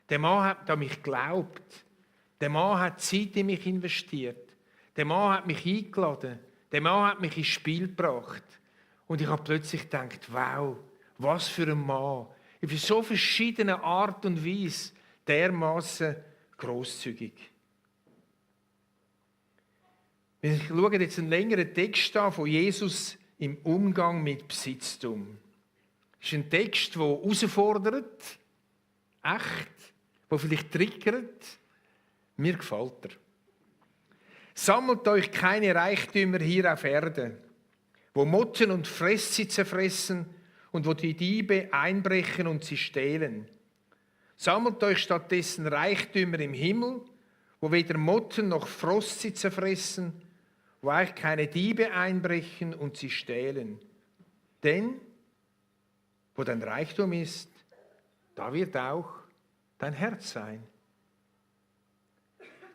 Der Mann hat an mich geglaubt. Der Mann hat Zeit in mich investiert. Der Mann hat mich eingeladen. Der Mann hat mich ins Spiel gebracht. Und ich habe plötzlich gedacht, wow, was für ein Mann. Auf so verschiedene Art und Weise dermaßen grosszügig. Wir schauen jetzt einen längeren Text an von Jesus im Umgang mit Besitztum. Das ist ein Text, der herausfordert, echt, der vielleicht triggert. Mir gefällt er. Sammelt euch keine Reichtümer hier auf Erden, wo Motten und Fresssitze fressen und wo die Diebe einbrechen und sie stehlen. Sammelt euch stattdessen Reichtümer im Himmel, wo weder Motten noch Frostsitze fressen, wo euch keine Diebe einbrechen und sie stehlen. Denn wo dein Reichtum ist, da wird auch dein Herz sein.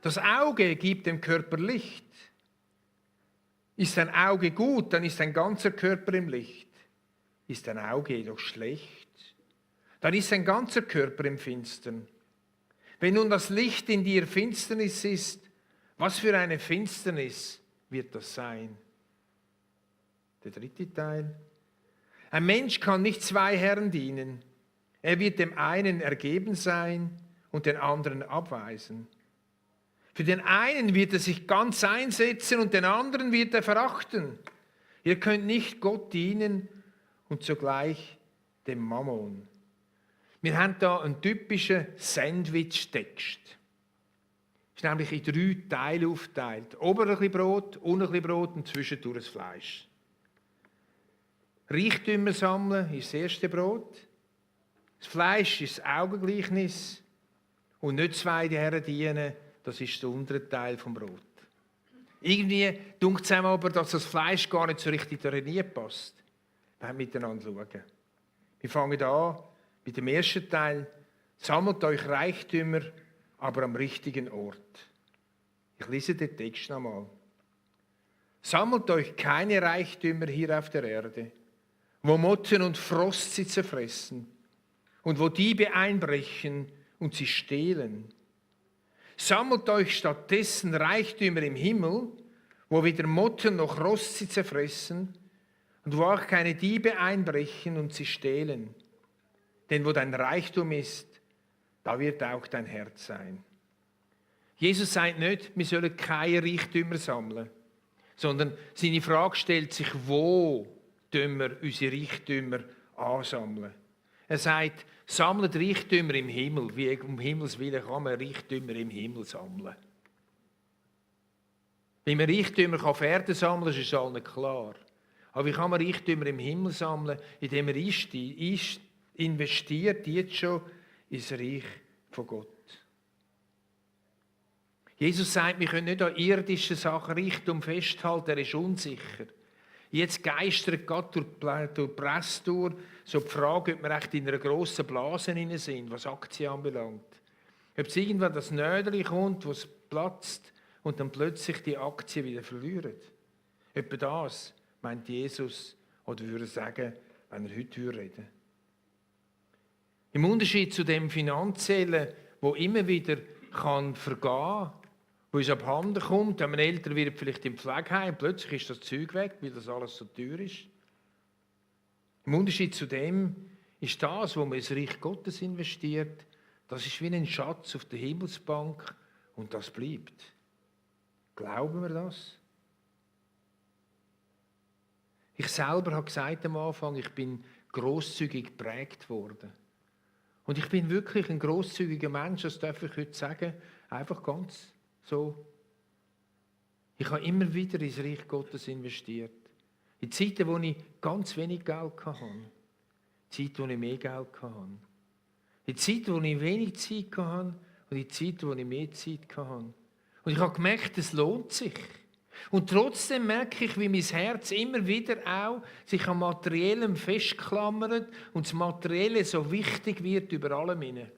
Das Auge gibt dem Körper Licht. Ist dein Auge gut, dann ist dein ganzer Körper im Licht. Ist dein Auge jedoch schlecht, dann ist dein ganzer Körper im Finstern. Wenn nun das Licht in dir Finsternis ist, was für eine Finsternis wird das sein? Der dritte Teil. Ein Mensch kann nicht zwei Herren dienen. Er wird dem einen ergeben sein und den anderen abweisen. Für den einen wird er sich ganz einsetzen und den anderen wird er verachten. Ihr könnt nicht Gott dienen und zugleich dem Mammon. Wir haben da einen typischen Sandwich-Text. Es ist nämlich in 3 Teile aufgeteilt. Oben ein bisschen Brot, unten ein bisschen Brot und zwischendurch das Fleisch. Reichtümer sammeln ist das erste Brot. Das Fleisch ist das Augengleichnis. Und nicht zwei Herren dienen, das ist der untere Teil vom Brot. Irgendwie dunkt es einem aber, dass das Fleisch gar nicht so richtig da passt. Wir haben miteinander schauen. Wir fangen an mit dem ersten Teil. Sammelt euch Reichtümer, aber am richtigen Ort. Ich lese den Text nochmal. Sammelt euch keine Reichtümer hier auf der Erde, wo Motten und Frost sie zerfressen und wo Diebe einbrechen und sie stehlen. Sammelt euch stattdessen Reichtümer im Himmel, wo weder Motten noch Rost sie zerfressen und wo auch keine Diebe einbrechen und sie stehlen. Denn wo dein Reichtum ist, da wird auch dein Herz sein. Jesus sagt nicht, wir sollen keine Reichtümer sammeln, sondern seine Frage stellt sich, wo wir unsere Reichtümer ansammeln. Er sagt, sammelt Reichtümer im Himmel. Wie um Himmels Willen kann man Reichtümer im Himmel sammeln? Wie man Reichtümer auf Erden sammeln kann, ist allen klar. Aber wie kann man Reichtümer im Himmel sammeln, indem man investiert jetzt schon ins Reich von Gott? Jesus sagt, wir können nicht an irdischen Sachen Reichtum festhalten, er ist unsicher. Jetzt geistert Gott durch die Presse durch, so die Frage, ob wir echt in einer grossen Blase drin sind, was Aktien anbelangt. Ob es irgendwann das Nödeli kommt, wo es platzt und dann plötzlich die Aktien wieder verlieren. Etwa das meint Jesus, oder würde sagen, wenn er heute reden würde. Im Unterschied zu dem Finanziellen, wo immer wieder vergehen kann, wo uns abhanden kommt, wenn man älter wird, vielleicht im Pflegeheim, plötzlich ist das Zeug weg, weil das alles so teuer ist. Im Unterschied zu dem ist das, wo man ins Reich Gottes investiert, das ist wie ein Schatz auf der Himmelsbank und das bleibt. Glauben wir das? Ich selber habe gesagt am Anfang, ich bin grosszügig geprägt worden. Und ich bin wirklich ein grosszügiger Mensch, das darf ich heute sagen, einfach ganz so. Ich habe immer wieder ins Reich Gottes investiert. In Zeiten, wo ich ganz wenig Geld hatte. In Zeiten, wo ich mehr Geld hatte. In Zeiten, wo ich wenig Zeit hatte und in Zeiten, wo ich mehr Zeit hatte. Und ich habe gemerkt, es lohnt sich. Und trotzdem merke ich, wie mein Herz immer wieder auch sich am Materiellen festklammert und das Materielle so wichtig wird über allem hinein.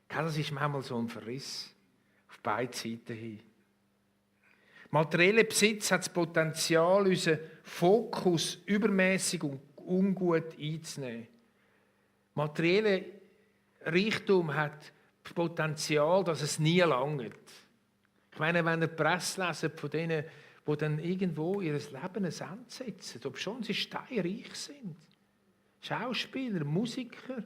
Das ist manchmal so ein Verriss. Auf beide Seiten hin. Materieller Besitz hat das Potenzial, unseren Fokus übermäßig und ungut einzunehmen. Materieller Reichtum hat das Potenzial, dass es nie langt. Ich meine, wenn ihr die Presse leset von denen, die dann irgendwo ihr Leben ein Ende setzen, ob schon sie steinreich sind. Schauspieler, Musiker,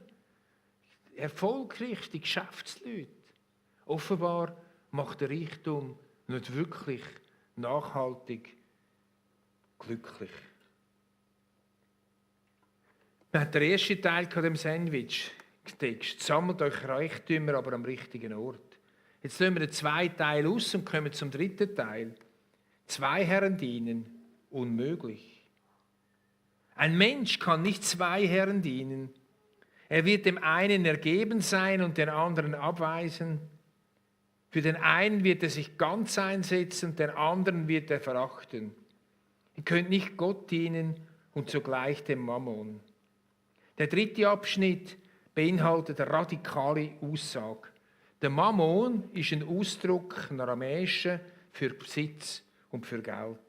erfolgreich, die Geschäftsleute. Offenbar macht der Reichtum nicht wirklich nachhaltig glücklich. Wir haben den ersten Teil dem Sandwich-Text. Sammelt euch Reichtümer, aber am richtigen Ort. Jetzt lassen wir den zweiten Teil aus und kommen zum dritten Teil. 2 Herren dienen, unmöglich. Ein Mensch kann nicht 2 Herren dienen. Er wird dem einen ergeben sein und den anderen abweisen. Für den einen wird er sich ganz einsetzen, den anderen wird er verachten. Ihr könnt nicht Gott dienen und zugleich dem Mammon. Der dritte Abschnitt beinhaltet eine radikale Aussage. Der Mammon ist ein Ausdruck, ein aramäischer, für Besitz und für Geld.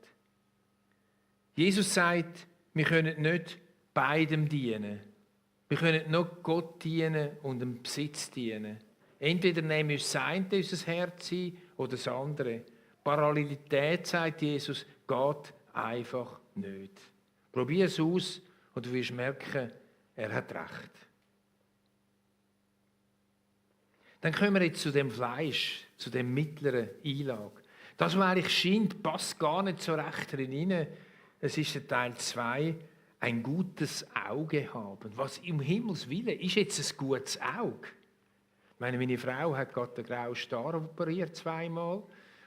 Jesus sagt, wir können nicht beidem dienen. Wir können nicht Gott dienen und dem Besitz dienen. Entweder nehmen wir das eine, unser Herz ein, oder das andere. Parallelität, sagt Jesus, geht einfach nicht. Probier es aus und du wirst merken, er hat recht. Dann kommen wir jetzt zu dem Fleisch, zu dem mittleren Einlage. Das, was eigentlich scheint, passt gar nicht so recht drin. Es ist der Teil 2, ein gutes Auge haben. Was im Himmels Willen ist jetzt ein gutes Auge? Meine Frau hat gerade den grauen Star operiert 2-mal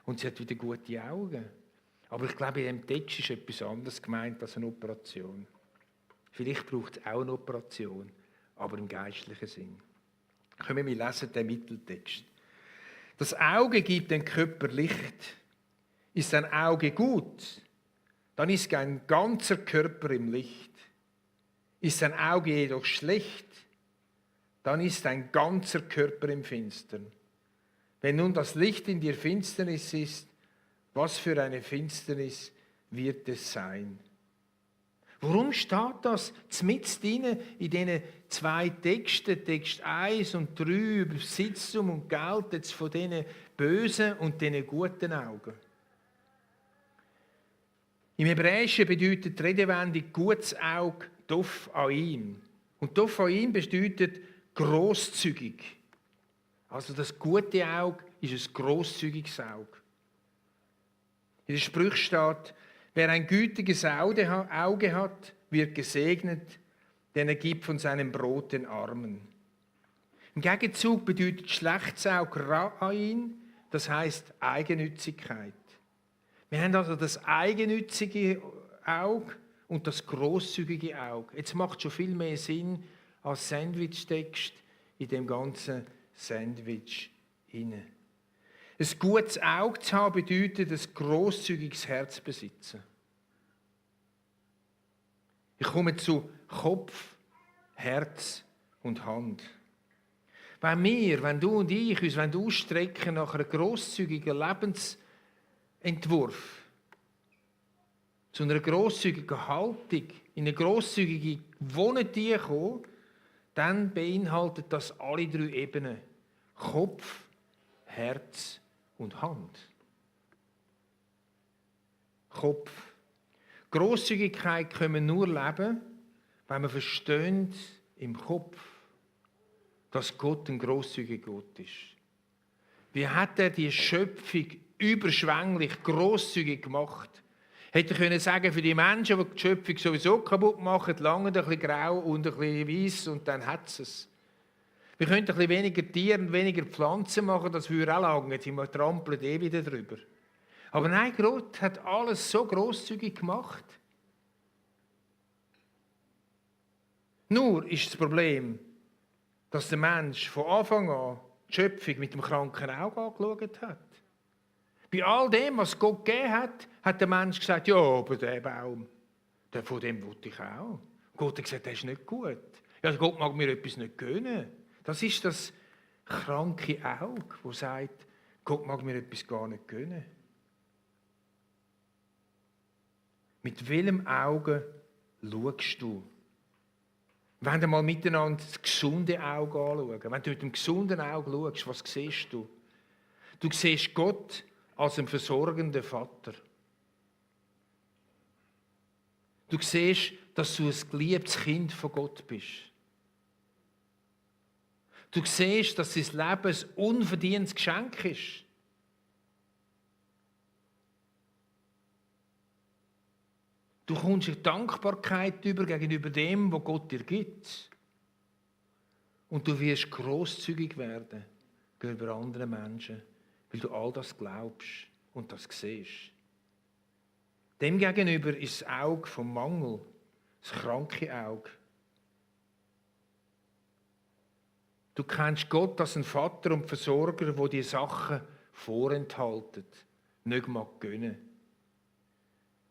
und sie hat wieder gute Augen. Aber ich glaube, in dem Text ist etwas anderes gemeint als eine Operation. Vielleicht braucht es auch eine Operation, aber im geistlichen Sinn. Können wir lesen den Mitteltext. Das Auge gibt dem Körper Licht. Ist ein Auge gut, dann ist ein ganzer Körper im Licht. Ist ein Auge jedoch schlecht, dann ist ein ganzer Körper im Finstern. Wenn nun das Licht in dir Finsternis ist, was für eine Finsternis wird es sein? Warum steht das mitten in diesen zwei Texten, Text 1 und 3, über Besitztum und Geld, jetzt von diesen bösen und diesen guten Augen? Im Hebräischen bedeutet die Redewendung gutes Auge Tov Aim. Und Tov Aim bedeutet grosszügig. Also das gute Auge ist ein grosszügiges Auge. In der Sprüche steht, wer ein gütiges Auge hat, wird gesegnet, denn er gibt von seinem Brot den Armen. Im Gegenzug bedeutet schlechtes Auge Ra'ain, das heisst Eigennützigkeit. Wir haben also das eigennützige Auge und das grosszügige Auge. Jetzt macht es schon viel mehr Sinn als Sandwich-Text in dem ganzen Sandwich hinein. Ein gutes Auge zu haben bedeutet ein grosszügiges Herz besitzen. Ich komme zu Kopf, Herz und Hand. Wenn du und ich uns ausstrecken nach einem grosszügigen Lebensentwurf, zu einer grosszügigen Haltung, in eine grosszügige Wohnung kommen, dann beinhaltet das alle drei Ebenen. Kopf, Herz und Hand. Kopf. Grosszügigkeit können wir nur leben, wenn wir verstehen im Kopf, dass Gott ein grosszügiger Gott ist. Wie hat er die Schöpfung überschwänglich, grosszügig gemacht? Hätte er können sagen, für die Menschen, die die Schöpfung sowieso kaputt machen, lange ein bisschen grau und ein bisschen weiss und dann hat es. Wir könnten ein bisschen weniger Tiere und weniger Pflanzen machen, das würde auch lange, wir trampeln wieder drüber. Aber nein, Gott hat alles so grosszügig gemacht. Nur ist das Problem, dass der Mensch von Anfang an die Schöpfung mit dem kranken Auge angeschaut hat. Bei all dem, was Gott gegeben hat, hat der Mensch gesagt, ja, aber der Baum, von dem wollte ich auch. Gott hat gesagt, das ist nicht gut. Ja, Gott mag mir etwas nicht gönnen. Das ist das kranke Auge, das sagt, Gott mag mir etwas gar nicht gönnen. Mit welchem Auge schaust du? Wir wollen mal miteinander das gesunde Auge anschauen. Wenn du mit dem gesunden Auge schaust, was siehst du? Du siehst Gott als einen versorgenden Vater. Du siehst, dass du ein geliebtes Kind von Gott bist. Du siehst, dass sein Leben ein unverdientes Geschenk ist. Du kommst in Dankbarkeit gegenüber dem, was Gott dir gibt. Und du wirst grosszügig werden gegenüber anderen Menschen, weil du all das glaubst und das siehst. Demgegenüber ist das Auge vom Mangel, das kranke Auge. Du kennst Gott als einen Vater und Versorger, der die Sachen vorenthalten, nicht mag gönnen.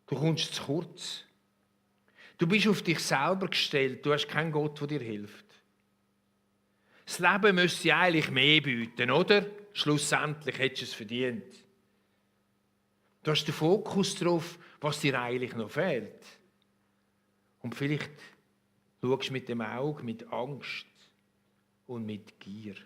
Du kommst zu kurz. Du bist auf dich selber gestellt. Du hast keinen Gott, der dir hilft. Das Leben müsste eigentlich mehr bieten, oder? Schlussendlich hättest du es verdient. Du hast den Fokus darauf, was dir eigentlich noch fehlt. Und vielleicht schaust du mit dem Auge mit Angst und mit Gier.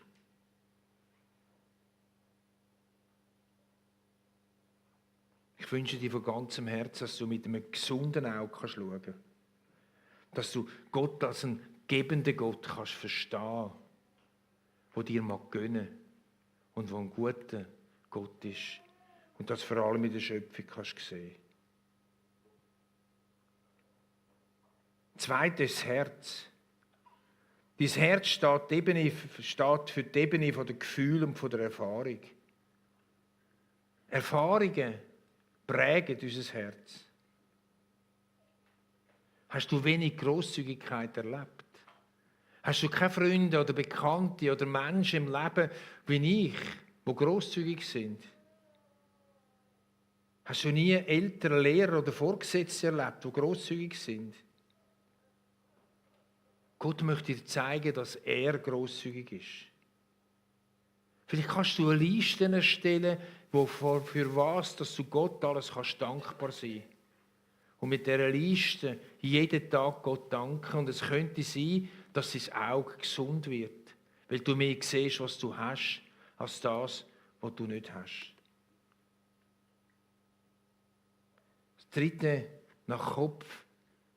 Ich wünsche dir von ganzem Herzen, dass du mit einem gesunden Auge schauen kannst. Dass du Gott als einen gebenden Gott kannst verstehen, der dir mag gönnen und der ein guter Gott ist. Und das vor allem in der Schöpfung kannst sehen. Zweites, das Herz. Dein Herz steht für die Ebene der Gefühle und der Erfahrung. Erfahrungen prägen unser Herz. Hast du wenig Grosszügigkeit erlebt? Hast du keine Freunde oder Bekannte oder Menschen im Leben wie ich, die grosszügig sind? Hast du nie Eltern, Lehrer oder Vorgesetzte erlebt, die grosszügig sind? Gott möchte dir zeigen, dass er grosszügig ist. Vielleicht kannst du eine Liste erstellen, für was dass du Gott alles kannst dankbar sein. Und mit dieser Liste jeden Tag Gott danken. Und es könnte sein, dass dein Auge gesund wird, weil du mehr siehst, was du hast, als das, was du nicht hast. Das dritte nach Kopf,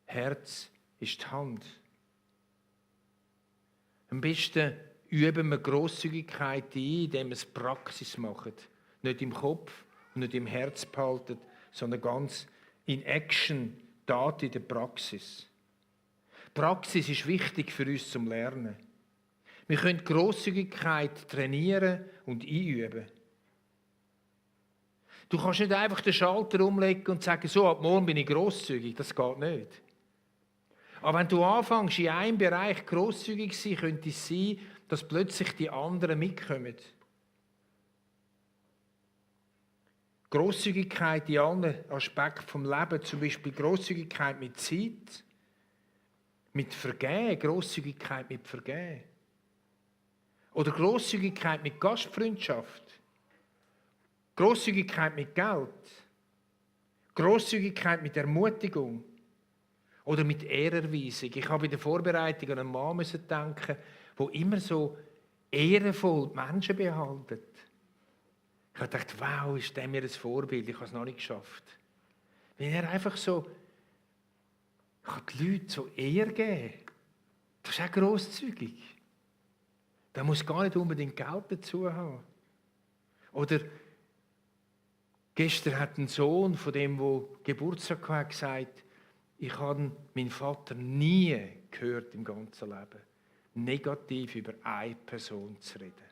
Herz ist die Hand. Am besten üben wir Grosszügigkeit ein, indem wir es Praxis machen. Nicht im Kopf und nicht im Herz behalten, sondern ganz in Action, Tat in der Praxis. Praxis ist wichtig für uns zum Lernen. Wir können Grosszügigkeit trainieren und einüben. Du kannst nicht einfach den Schalter umlegen und sagen, so, ab morgen bin ich grosszügig. Das geht nicht. Aber wenn du anfängst, in einem Bereich grosszügig zu sein, könnte es sein, dass plötzlich die anderen mitkommen. Grosszügigkeit in allen Aspekten vom Leben, zum Beispiel Grosszügigkeit mit Zeit, mit Vergehen, Grosszügigkeit mit Vergehen. Oder Grosszügigkeit mit Gastfreundschaft. Grosszügigkeit mit Geld. Grosszügigkeit mit Ermutigung. Oder mit Ehrerweisung. Ich habe in der Vorbereitung an einen Mann denken, der immer so ehrenvoll die Menschen behandelt. Ich habe gedacht, wow, ist der mir ein Vorbild, ich habe es noch nicht geschafft. Wenn er einfach so, ich kann die Leute so Ehre geben, das ist auch grosszügig. Da muss gar nicht unbedingt Geld dazu haben. Oder gestern hat ein Sohn von dem, der Geburtstag hatte, gesagt, ich habe meinen Vater nie gehört im ganzen Leben, negativ über eine Person zu reden.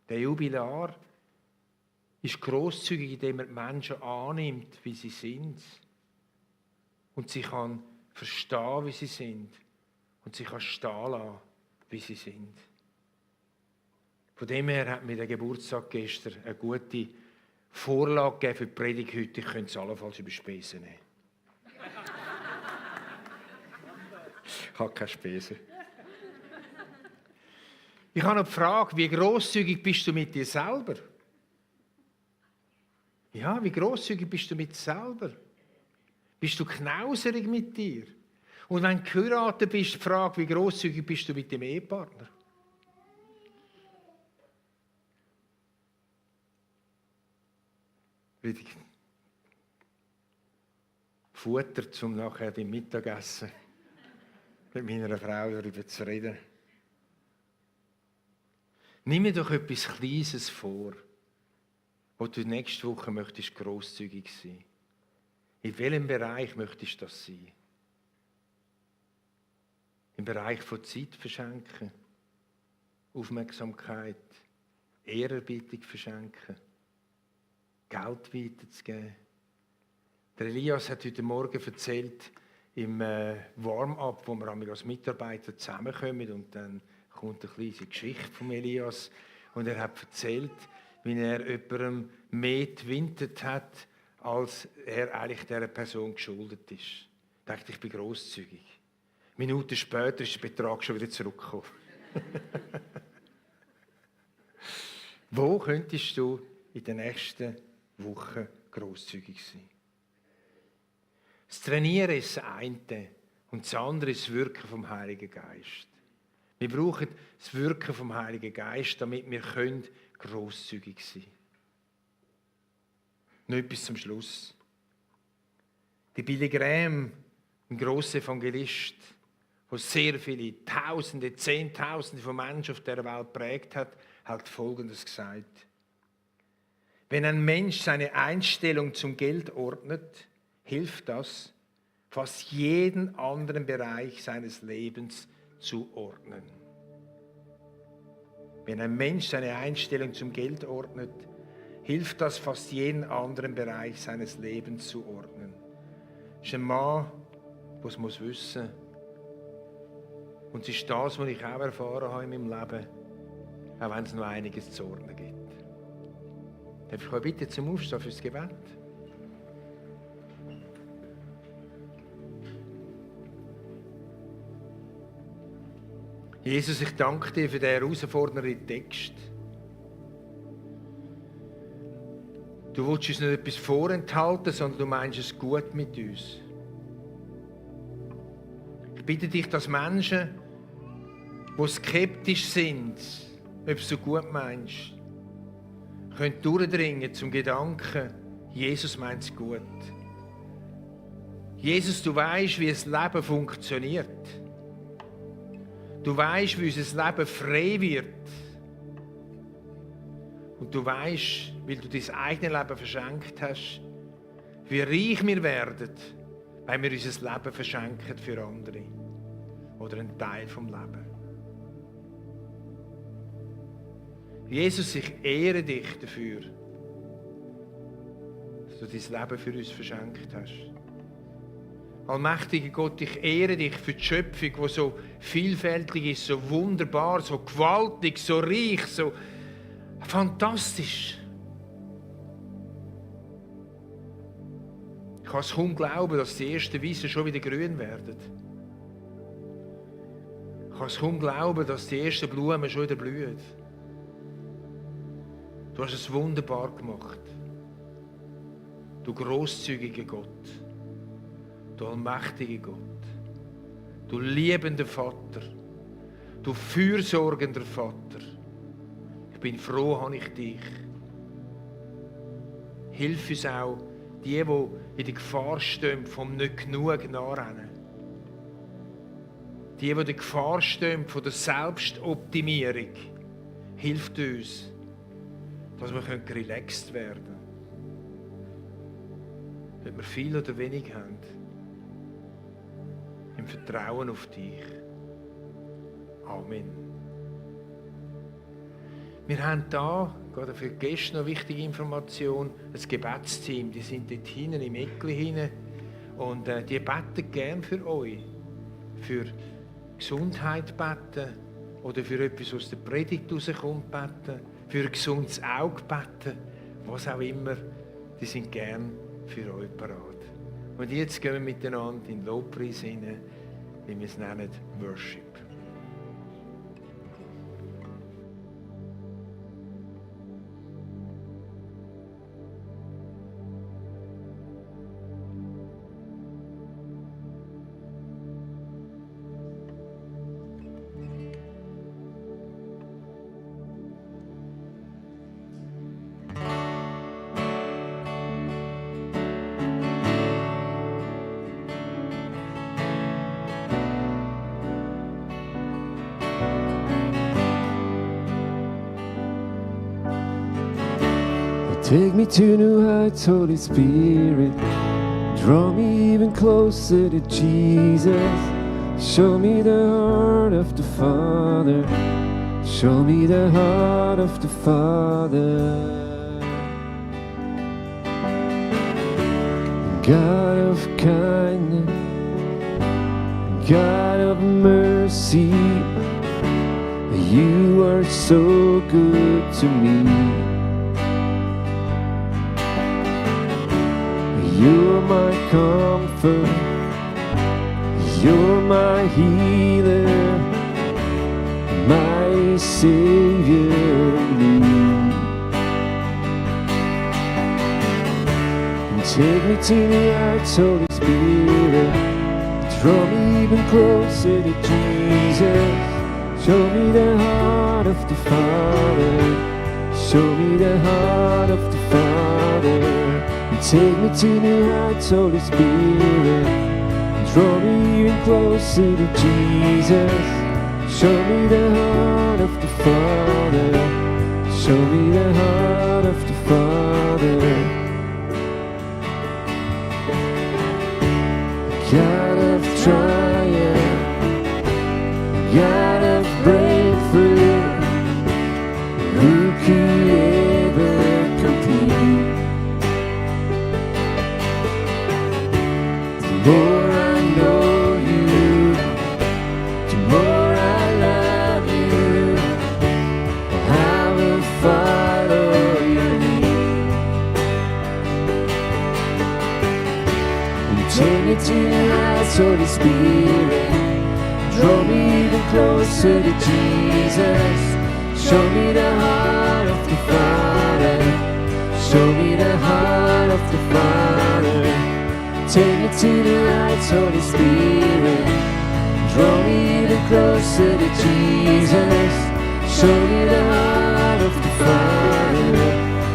Der Jubilar ist grosszügig, indem er die Menschen annimmt, wie sie sind. Und sie kann verstehen, wie sie sind. Und sie kann stehen lassen, wie sie sind. Von dem her hat mir der Geburtstag gestern eine gute Vorlage gegeben für die Predigt heute. Ich könnte es allenfalls über Spesen nehmen. Ich habe keine Spesen. Ich habe noch die Frage, wie grosszügig bist du mit dir selber? Ja, wie grosszügig bist du mit dir selber? Bist du knauserig mit dir? Und wenn du geheiratet bist, die Frage, wie grosszügig bist du mit dem Ehepartner? Futter, um nachher beim Mittagessen mit meiner Frau darüber zu reden. Nimm mir doch etwas Kleines vor, wo du nächste Woche möchtest grosszügig sein. In welchem Bereich möchtest du das sein? Im Bereich von Zeit verschenken, Aufmerksamkeit, Ehrerbietung verschenken, Geld weiterzugeben. Der Elias hat heute Morgen erzählt, im Warm-up, wo wir als Mitarbeiter zusammenkommen und dann kommt eine kleine Geschichte von Elias und er hat erzählt, wie er jemandem mehr gewintet hat, als er eigentlich dieser Person geschuldet ist. Ich dachte, ich bin grosszügig. Minuten später ist der Betrag schon wieder zurückgekommen. Wo könntest du in den nächsten Wochen grosszügig sein? Das Trainieren ist das eine und das andere ist das Wirken vom Heiligen Geist. Wir brauchen das Wirken vom Heiligen Geist, damit wir grosszügig sein können. Noch etwas zum Schluss. Die Billy Graham, ein grosser Evangelist, der sehr viele Tausende, Zehntausende von Menschen auf der Welt geprägt hat, hat Folgendes gesagt. Wenn ein Mensch seine Einstellung zum Geld ordnet, hilft das, fast jeden anderen Bereich seines Lebens zu ordnen. Wenn ein Mensch seine Einstellung zum Geld ordnet, hilft das, fast jeden anderen Bereich seines Lebens zu ordnen. Das ist ein Mann, was muss wissen. Und es ist das, was ich auch erfahren habe in meinem Leben, auch wenn es noch einiges zu ordnen gibt. Darf ich euch bitte zum Aufstehen fürs Gebet? Jesus, ich danke dir für den herausfordernden Text. Du willst uns nicht etwas vorenthalten, sondern du meinst es gut mit uns. Ich bitte dich, dass Menschen, die skeptisch sind, ob du gut meinst, können durchdringen zum Gedanken, Jesus meint es gut. Jesus, du weißt, wie das Leben funktioniert. Du weißt, wie unser Leben frei wird. Und du weißt, weil du dein eigenes Leben verschenkt hast, wie reich wir werden, wenn wir unser Leben verschenken für andere. Oder einen Teil vom Leben. Jesus, ich ehre dich dafür, dass du dein Leben für uns verschenkt hast. Allmächtiger Gott, ich ehre dich für die Schöpfung, die so vielfältig ist, so wunderbar, so gewaltig, so reich, so fantastisch. Ich kann es kaum glauben, dass die ersten Wiesen schon wieder grün werden. Ich kann es kaum glauben, dass die ersten Blumen schon wieder blühen. Du hast es wunderbar gemacht. Du grosszügiger Gott. Du allmächtiger Gott. Du liebender Vater. Du fürsorgender Vater. Ich bin froh, habe ich dich. Hilf uns auch, die in der Gefahr stehen, vom nicht genug nachrennen. Die in der Gefahr stehen, von der Selbstoptimierung. Hilft uns, dass wir relaxed werden können. Ob wir viel oder wenig haben. Im Vertrauen auf dich. Amen. Wir haben da, gerade für Gäste noch wichtige Information, ein Gebetsteam. Die sind dort hinten im Eckli hinein und die beten gern für euch. Für Gesundheit beten oder für etwas aus der Predigt rauskommt beten, für ein gesundes Auge beten, was auch immer. Die sind gern für euch parat. Und jetzt gehen wir miteinander in den Lobpreis hinein, wie wir es nennen, Worship. Take me to new heights, Holy Spirit. Draw me even closer to Jesus. Show me the heart of the Father. Show me the heart of the Father. God of kindness, God of mercy, you are so good to me. You're my comfort, you're my healer, my Savior in me. And take me to the heights, Holy Spirit, draw me even closer to Jesus. Show me the heart of the Father, show me the heart of the Father. Take me to new heights, Holy Spirit. Draw me even closer to Jesus. Show me the heart of the Father. Show me the heart of the Father. God of triumph, God of breakthrough, who could ever compete? The more I know heights, Holy Spirit. Draw me even closer to Jesus. Show me the heart of the Father. Show me the heart of the Father. Take me to the heights, Holy Spirit. Draw me even closer to Jesus. Show me the heart of the Father.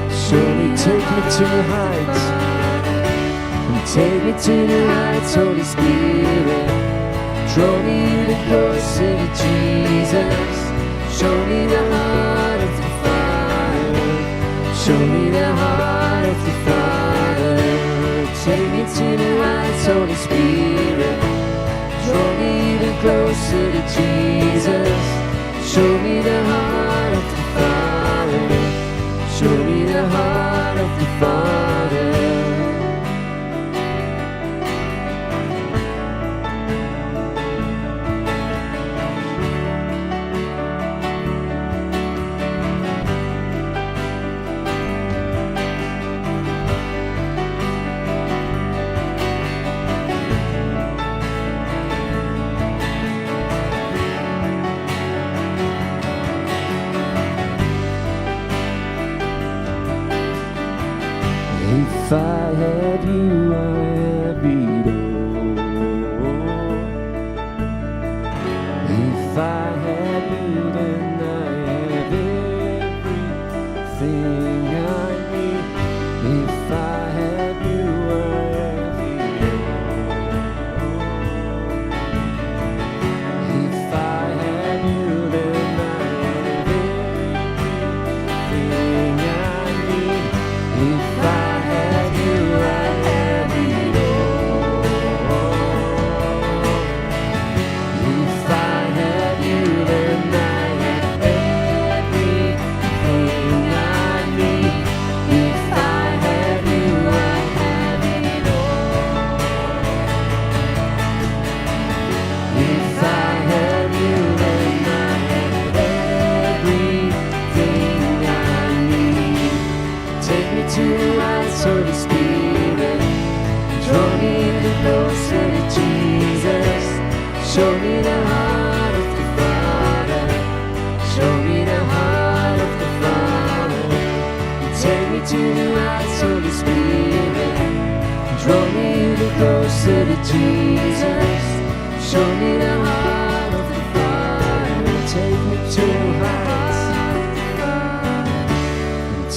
Show me, take me to the heights. And take me to the heights, Holy Spirit. Draw me even closer to Jesus. Show me the heart of the Father. Show me the heart of the Father. Take me to the heights, Holy Spirit. Draw me even closer to Jesus. Show me the heart of the Father. Show me the heart of the Father. If I had you, I have it all. If I had you, then I have everything I need. If I had you, I have it all. If I had you, then I have everything I need. If I Holy Spirit, draw me even closer to Jesus. Show me the heart of the Father. Show me the heart of the Father. Take me to the heights, Holy Spirit. Draw me even closer to Jesus. Show me the heart of the Father. Take me to the heights.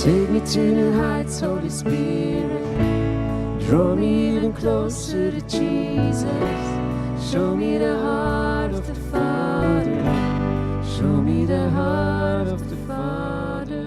Take me to the heights, Holy Spirit. Draw me even closer to Jesus. Show me the heart of the Father. Show me the heart of the Father.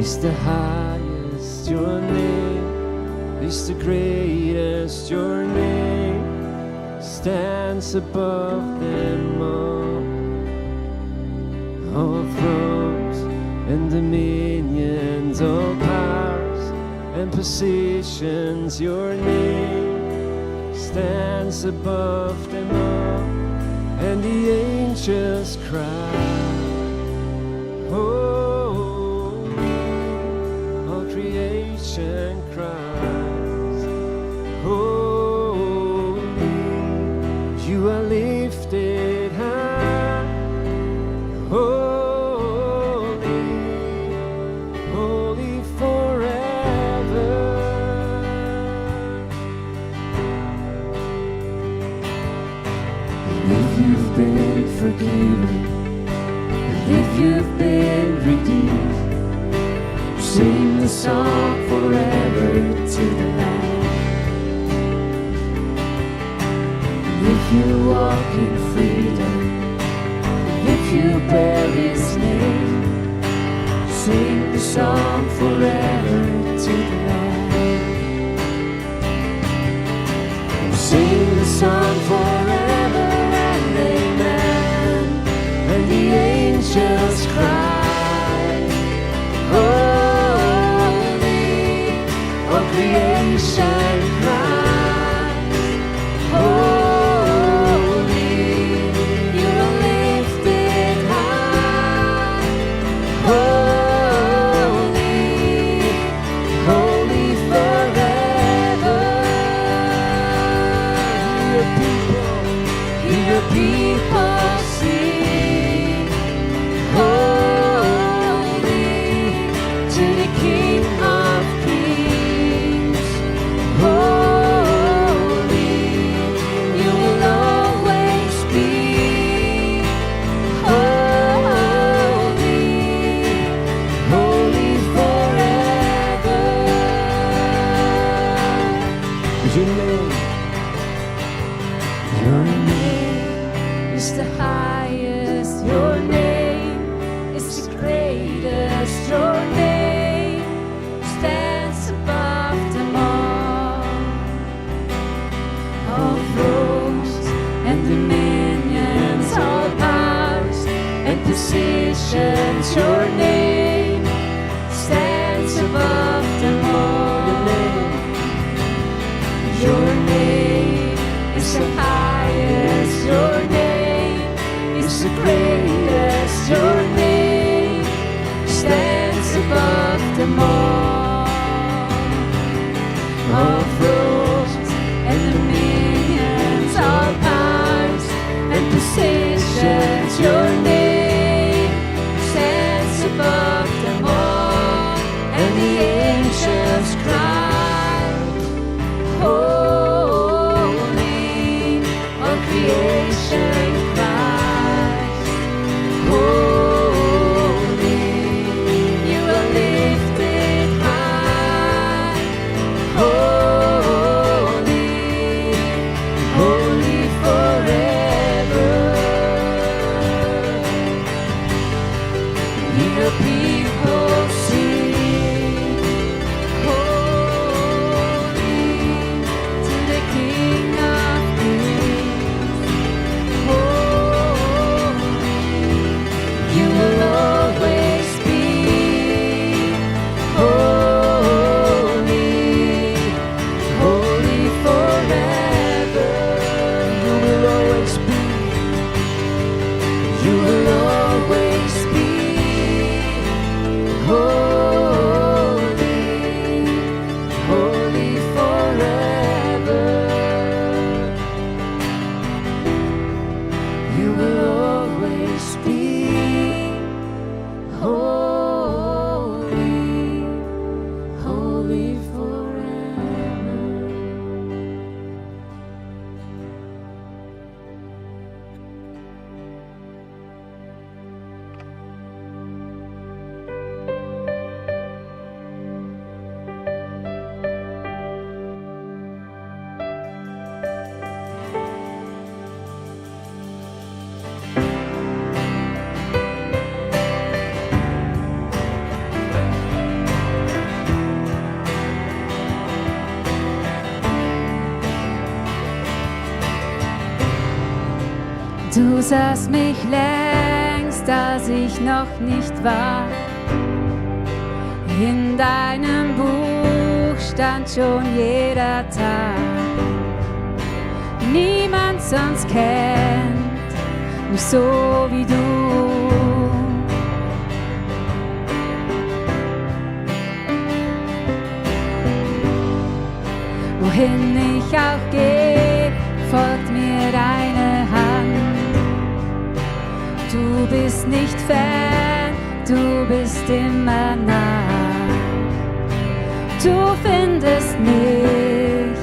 Is the highest, your name is the greatest, your name stands above them all thrones and dominions, all powers and positions, your name stands above them all, and the angels cry, oh, creation cries, holy, you are lifted high, holy, holy forever. song forever to the Lamb. If you walk in freedom, if you bear His name, sing the song forever to the Lamb. Sing the song forever and amen. And the angels cry, holy, all creation cries, holy, you are lifted high, holy, holy forever. Hear people sing, holy, to the King of Kings, holy, you will always be, holy, holy forever. Your name is the highest, your name is the greatest, your name stands above them all. All thrones and dominions, all powers and positions, your name stands above them all. Your name is the highest, your name is the greatest, your name stands above them all. All thrones and dominions, all powers and positions, your name stands above them all. And the angels cry, holy, all creation cries, holy, you are lifted high, holy, holy forever. Hear people sing, holy, to the King of Kings, holy, you will always be, holy, holy forever. You will always be, you will always be, holy, holy forever. You will always be, holy, holy forever. Du sahst mich längst, als ich noch nicht war. In deinem Buch stand schon jeder Tag. Niemand sonst kennt mich so wie du. Wohin ich auch gehe, folgt mir deine Hand. Du bist nicht fern, du bist immer nah. Du findest mich,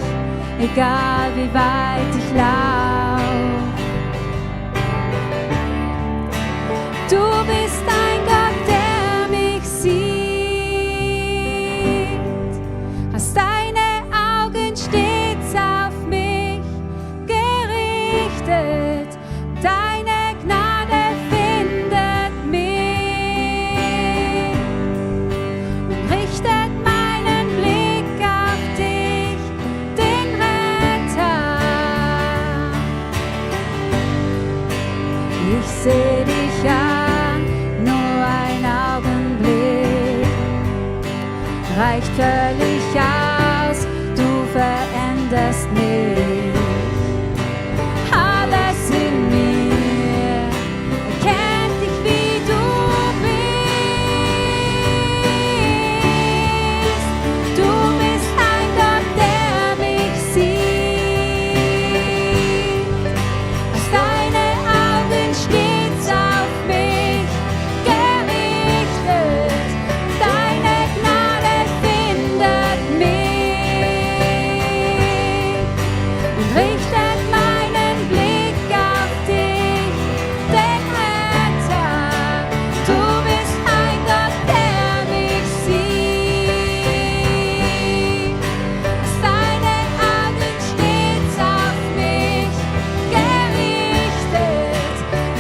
egal wie weit ich lauf. Du bist ein Gott, der mich sieht. reicht völlig aus, du veränderst mich. Alles in mir erkennt dich, wie du bist. Du bist ein Gott, der mich sieht. Aus deinen Augen stets auf mich gerichtet. Deine Gnade findet mich und richtet meinen Blick auf dich, den Retter. Du bist ein Gott, der mich sieht. Aus deinen Augen stets auf mich gerichtet.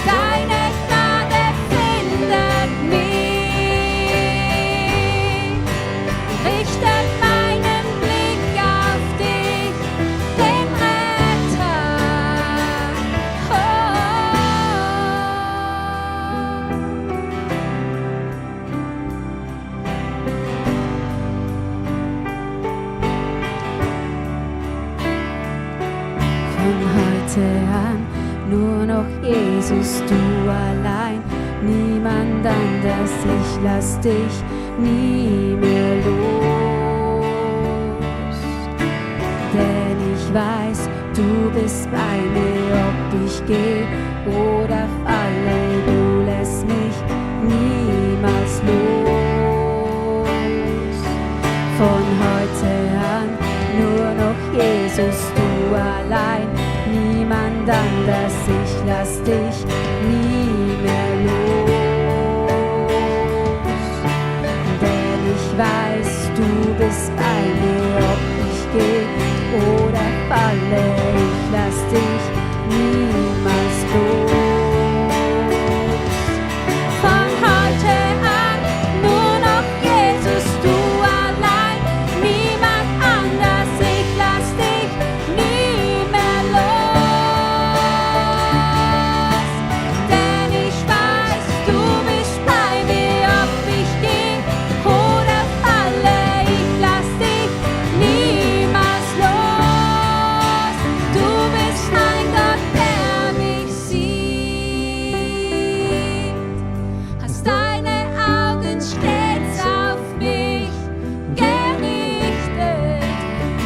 Deine Gnade findet mich, richtet meinen Blick auf dich, den Retter. Von heute an nur noch Jesus, du allein, niemand anders, ich lass dich nie mehr los. Denn ich weiß, du bist bei mir, ob ich geh oder falle, du lässt mich niemals los. Von heute an nur noch Jesus, du allein, niemand anders, ich lass dich nie mehr los. Denn ich weiß, du bist bei mir, ob ich geh oder falle, ich lass dich niemals los. Von heute an nur noch Jesus, du allein, niemand anders, ich lass dich nie mehr los. Denn ich weiß, du bist bei mir, ob ich geh oder falle, ich lass dich niemals los. Du bist ein Gott, der mich sieht. Hast deine Augen stets auf mich gerichtet.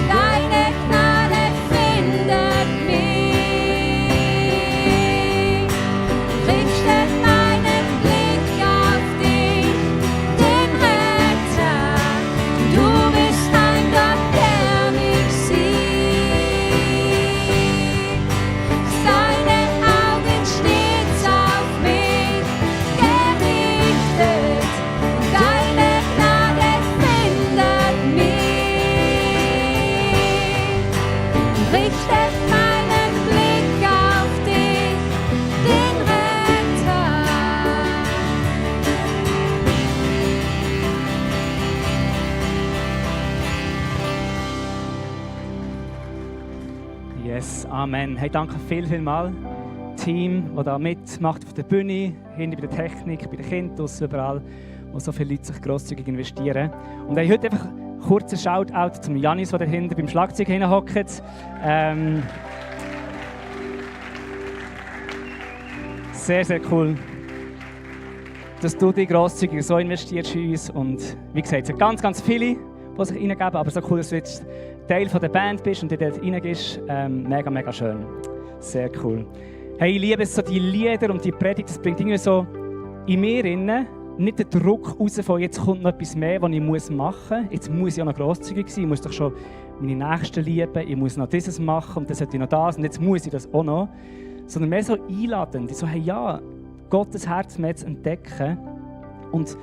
Deine Gnade findet mich, richtet meinen Blick auf dich, den Retter. Du bist ein Gott, der mich sieht. Deine Augen stets auf mich gerichtet. Deine Gnade findet mich, richtet meinen Blick auf dich, den Retter. Yes, Amen. Hey, danke vielmals. Team, das da mitmacht auf der Bühne, hinten bei der Technik, bei den Kindern, draussen überall, wo so viele Leute sich grosszügig investieren. Und hey, heute einfach ein kurzer Shoutout zum Janis, der da hinten beim Schlagzeug hockt. Sehr, sehr cool, dass du dich grosszügig so investierst in uns. Und wie gesagt, es sind ganz, ganz viele, die sich reingeben, aber so cool, dass du jetzt Teil von der Band bist und dir dort reingehst. Mega, mega schön. Sehr cool. Hey, ich liebe es, so die Lieder und die Predigt, das bringt irgendwie so in mir innen nicht den Druck raus von jetzt kommt noch etwas mehr, was ich machen muss. Jetzt muss ich auch noch grosszügig sein, ich muss doch schon meine Nächsten lieben, ich muss noch dieses machen und dann sollte ich noch das und jetzt muss ich das auch noch. Sondern mehr so einladend, so hey ja, Gottes Herz mehr zu entdecken und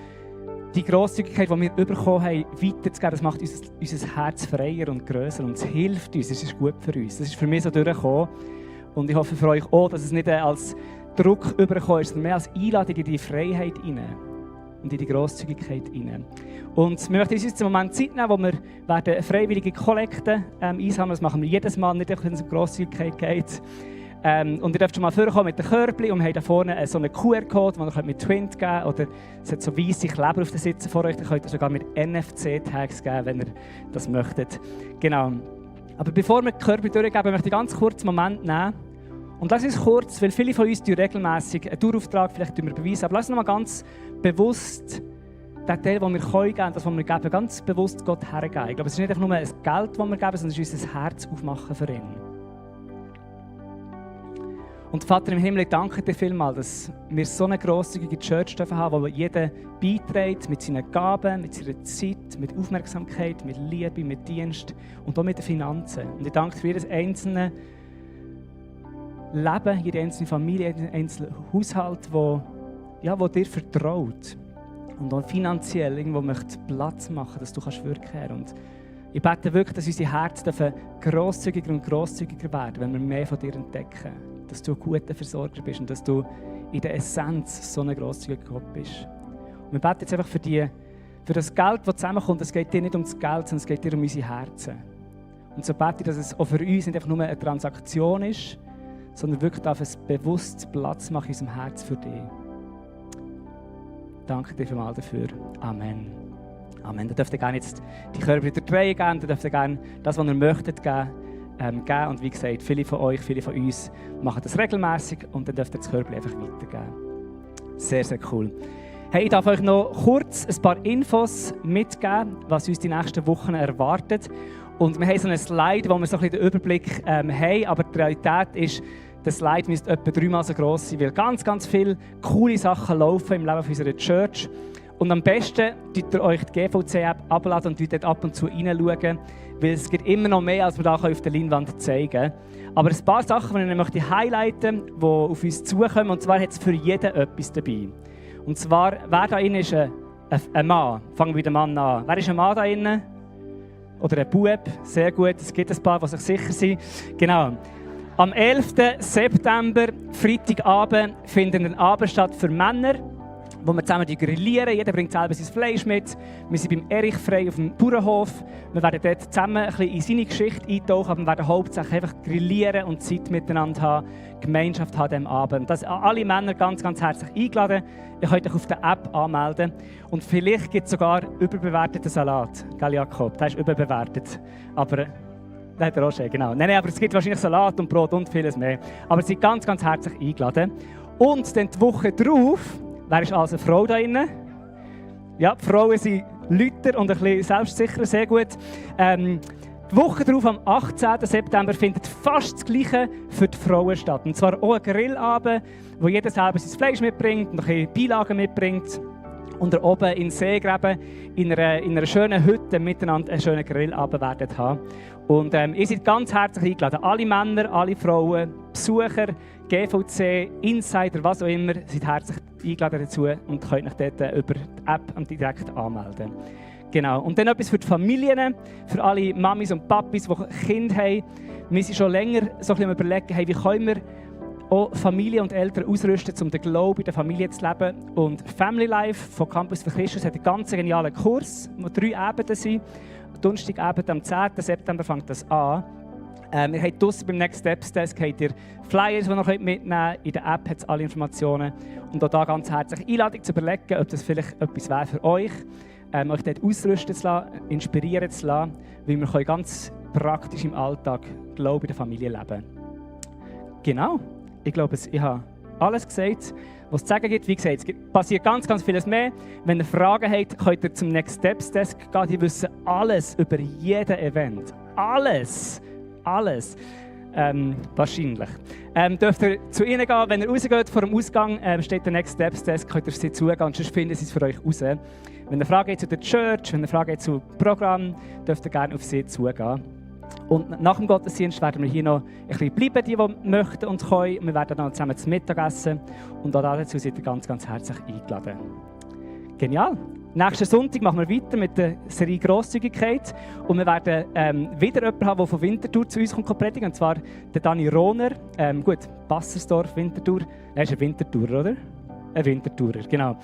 die Grosszügigkeit, die wir bekommen haben, weiterzugeben, das macht unser Herz freier und grösser und es hilft uns, es ist gut für uns. Das ist für mich so durchgekommen und ich hoffe für euch auch, dass es nicht als Druck überkommt, sondern mehr als Einladung in die Freiheit hinein und in die Grosszügigkeit hinein. Und wir möchten uns jetzt einen Moment Zeit nehmen, wo wir eine freiwillige Kollekte einsammeln. Das machen wir jedes Mal, nicht wenn es um Grosszügigkeit geht. Und ihr dürft schon mal vorkommen mit den Körbchen und wir haben da vorne so einen QR-Code, den ihr mit Twint geben könnt. Oder es hat so weisse Kleber auf den Sitzen vor euch. Dann könnt ihr sogar mit NFC-Tags geben, wenn ihr das möchtet. Genau. Aber bevor wir die Körbchen durchgeben, möchte ich ganz kurz einen Moment nehmen. Und lass uns kurz, weil viele von uns regelmässig einen Dauerauftrag vielleicht beweisen, aber lass uns noch mal ganz bewusst den Teil, den wir geben können, das, was wir geben, ganz bewusst Gott hergeben. Ich glaube, es ist nicht einfach nur ein Geld, das wir geben, sondern es ist unser Herz aufmachen für ihn. Und Vater im Himmel, ich danke dir vielmals, dass wir so eine grosszügige Church haben, wo jeder beiträgt mit seinen Gaben, mit seiner Zeit, mit Aufmerksamkeit, mit Liebe, mit Dienst und auch mit den Finanzen. Und ich danke dir für jedes einzelne Leben, jede einzelne Familie, jeden einzelnen Haushalt, wo dir vertraut und auch finanziell irgendwo möchte Platz machen, dass du wirken kannst. Und ich bete wirklich, dass unsere Herzen grosszügiger und grosszügiger werden, wenn wir mehr von dir entdecken. Dass du ein guter Versorger bist und dass du in der Essenz so ein grosszügiger Gott bist. Und wir beten jetzt einfach für das Geld, das zusammenkommt. Es geht dir nicht um das Geld, sondern es geht dir um unsere Herzen. Und so bete ich, dass es auch für uns nicht einfach nur eine Transaktion ist, sondern wirklich darf es bewusst Platz machen in unserem Herz für dich. Danke dir vielmals dafür. Amen. Amen. Ihr dürft gerne jetzt die Körper wieder drehen geben, ihr dürft gerne das, was ihr möchtet, geben. Und wie gesagt, viele von euch, viele von uns machen das regelmäßig und dann dürft ihr das Körper einfach weitergeben. Sehr, sehr cool. Hey, ich darf euch noch kurz ein paar Infos mitgeben, was uns die nächsten Wochen erwartet. Und wir haben so einen Slide, wo wir so ein bisschen den Überblick haben, aber die Realität ist, der Slide müsste etwa 3-mal so gross sein, weil ganz, ganz viele coole Sachen laufen im Leben unserer Church. Und am besten tut ihr euch die GVC-App abladen und dort ab und zu reinschauen, weil es gibt immer noch mehr, als wir da auf der Leinwand zeigen können. Aber ein paar Sachen, die ich möchte highlighten, die auf uns zukommen. Und zwar hat es für jeden etwas dabei. Und zwar, wer da drin ist ein Mann? Fangen wir mit dem Mann an. Wer ist ein Mann da drin? Oder ein Bub? Sehr gut, es gibt ein paar, die sich sicher sind. Genau. Am 11. September, Freitagabend, findet ein Abend statt für Männer, wo wir zusammen grillieren. Jeder bringt selber sein Fleisch mit. Wir sind beim Erich Frey auf dem Bauernhof. Wir werden dort zusammen ein bisschen in seine Geschichte eintauchen, aber wir werden hauptsächlich einfach grillieren und Zeit miteinander haben, Gemeinschaft haben am Abend. Das an alle Männer ganz, ganz herzlich eingeladen. Ihr könnt euch auf der App anmelden. Und vielleicht gibt es sogar überbewerteten Salat. Gell, Jakob? Der ist überbewertet. Aber das hat er auch schon, genau. Nein, aber es gibt wahrscheinlich Salat und Brot und vieles mehr. Aber sie sind ganz, ganz herzlich eingeladen. Und dann die Woche drauf, wer ist also eine Frau da drin? Ja, die Frauen sind lauter und ein bisschen selbstsicherer, sehr gut. Die Woche darauf, am 18. September, findet fast das Gleiche für die Frauen statt. Und zwar auch ein Grillabend, wo jeder selber sein Fleisch mitbringt und ein bisschen Beilagen mitbringt. Und oben in Seegräben in einer schönen Hütte miteinander einen schönen Grillabend werden haben. Und ihr seid ganz herzlich eingeladen. Alle Männer, alle Frauen, Besucher, GVC, Insider, was auch immer, seid herzlich eingeladen dazu und könnt euch dort über die App direkt anmelden. Genau. Und dann etwas für die Familien, für alle Mamis und Papis, die Kinder haben. Wir sind schon länger so ein bisschen überlegen, hey, wie können wir auch Familien und Eltern ausrüsten, um den Glauben in der Familie zu leben. Und Family Life von Campus für Christus hat einen ganz genialen Kurs, wo 3 Abende sind. Donnerstagabend am 10. September fängt das an. Wir haben draussen beim Next Steps Desk habt ihr Flyers, die ihr mitnehmen könnt. In der App hat es alle Informationen. Und auch da ganz herzlich Einladung zu überlegen, ob das vielleicht etwas wäre für euch. Euch dort ausrüsten zu lassen, inspirieren zu lassen, weil wir ganz praktisch im Alltag Glauben in der Familie leben. Genau. Ich glaube, ich habe alles gesagt, was es zu sagen gibt. Wie gesagt, es passiert ganz, ganz vieles mehr. Wenn ihr Fragen habt, könnt ihr zum Next Steps Desk gehen. Die wissen alles über jeden Event. Alles. Alles. Wahrscheinlich. Dürft ihr zu ihnen gehen. Wenn ihr rausgeht, vor dem Ausgang steht der Next Steps Desk, könnt ihr sie zugehen und sonst finden sie es für euch raus. Wenn ihr Fragen habt zu der Church, wenn ihr Fragen habt zu Programm, dürft ihr gerne auf sie zugehen. Und nach dem Gottesdienst werden wir hier noch ein bisschen bleiben, die möchten und können. Wir werden dann zusammen zum Mittagessen. Und auch dazu seid ihr ganz, ganz herzlich eingeladen. Genial! Nächsten Sonntag machen wir weiter mit der Serie Grosszügigkeit. Und wir werden wieder jemanden haben, der von Winterthur zu uns kommt predigen. Und zwar der Dani Rohner. Gut, Bassersdorf, Winterthur. Er ist ein Winterthur, oder? Ein Wintertourer, genau.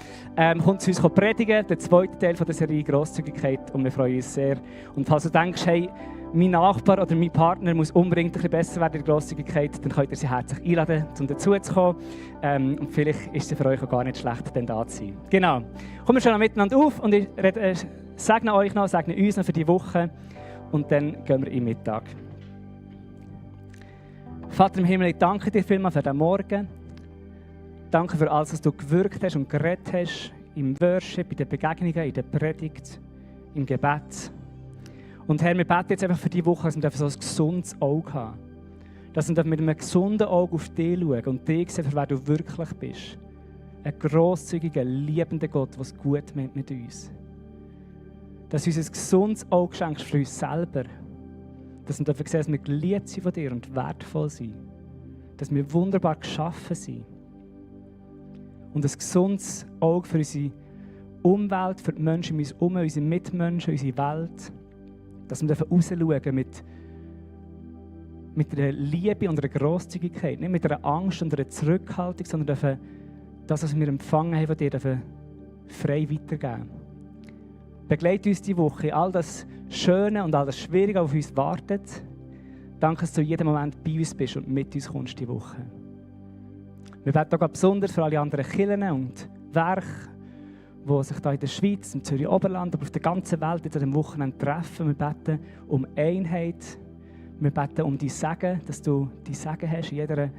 Kommt zu uns predigen, der zweite Teil von der Serie Grosszügigkeit, und wir freuen uns sehr. Und falls du denkst, hey, mein Nachbar oder mein Partner muss unbedingt ein bisschen besser werden in der Grosszügigkeit, dann könnt ihr sie herzlich einladen, um dazu zu kommen. Und vielleicht ist es für euch auch gar nicht schlecht, dann da zu sein. Genau. Kommen wir schon noch miteinander auf und ich segne euch noch, segne uns noch für die Woche und dann gehen wir in den Mittag. Vater im Himmel, ich danke dir vielmals für diesen Morgen. Danke für alles, was du gewirkt hast und geredet hast, im Worship, in den Begegnungen, in der Predigt, im Gebet. Und Herr, wir beten jetzt einfach für diese Woche, dass wir so ein gesundes Auge haben. Dass wir mit einem gesunden Auge auf dich schauen und dich sehen, für wer du wirklich bist. Ein grosszügiger, liebender Gott, der es gut meint mit uns. Dass du uns ein gesundes Auge schenkst für uns selber. Dass wir sehen, dass wir geliebt sind von dir und wertvoll sind. Dass wir wunderbar geschaffen sind. Und ein gesundes Auge für unsere Umwelt, für die Menschen um uns herum, unsere Mitmenschen, unsere Welt. Dass wir rausschauen mit einer Liebe und einer Grosszügigkeit, nicht mit einer Angst und einer Zurückhaltung, sondern dürfen das, was wir empfangen haben von dir, dürfen frei weitergeben. Begleite uns diese Woche, all das Schöne und all das Schwierige, was auf uns wartet. Danke, dass du in jedem Moment bei uns bist und mit uns kommst diese Woche. Wir beten auch besonders für alle anderen Kirchen und Werke, die sich hier in der Schweiz, im Zürich Oberland, aber auf der ganzen Welt jetzt an diesem Wochenende treffen. Wir beten um Einheit. Wir beten um die Segen, dass du die Segen hast in jeder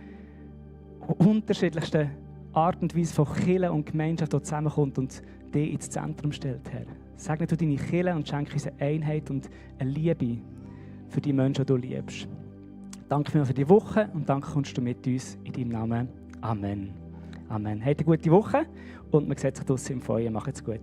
unterschiedlichsten Art und Weise von Kirche und Gemeinschaft, die zusammenkommt und dich ins Zentrum stellt, Herr. Segne du deine Kirche und schenke uns eine Einheit und eine Liebe für die Menschen, die du liebst. Danke mir für die Woche und danke kommst du mit uns in deinem Namen. Amen. Amen. Habt eine gute Woche und man sieht sich draussen im Feuer. Macht's gut.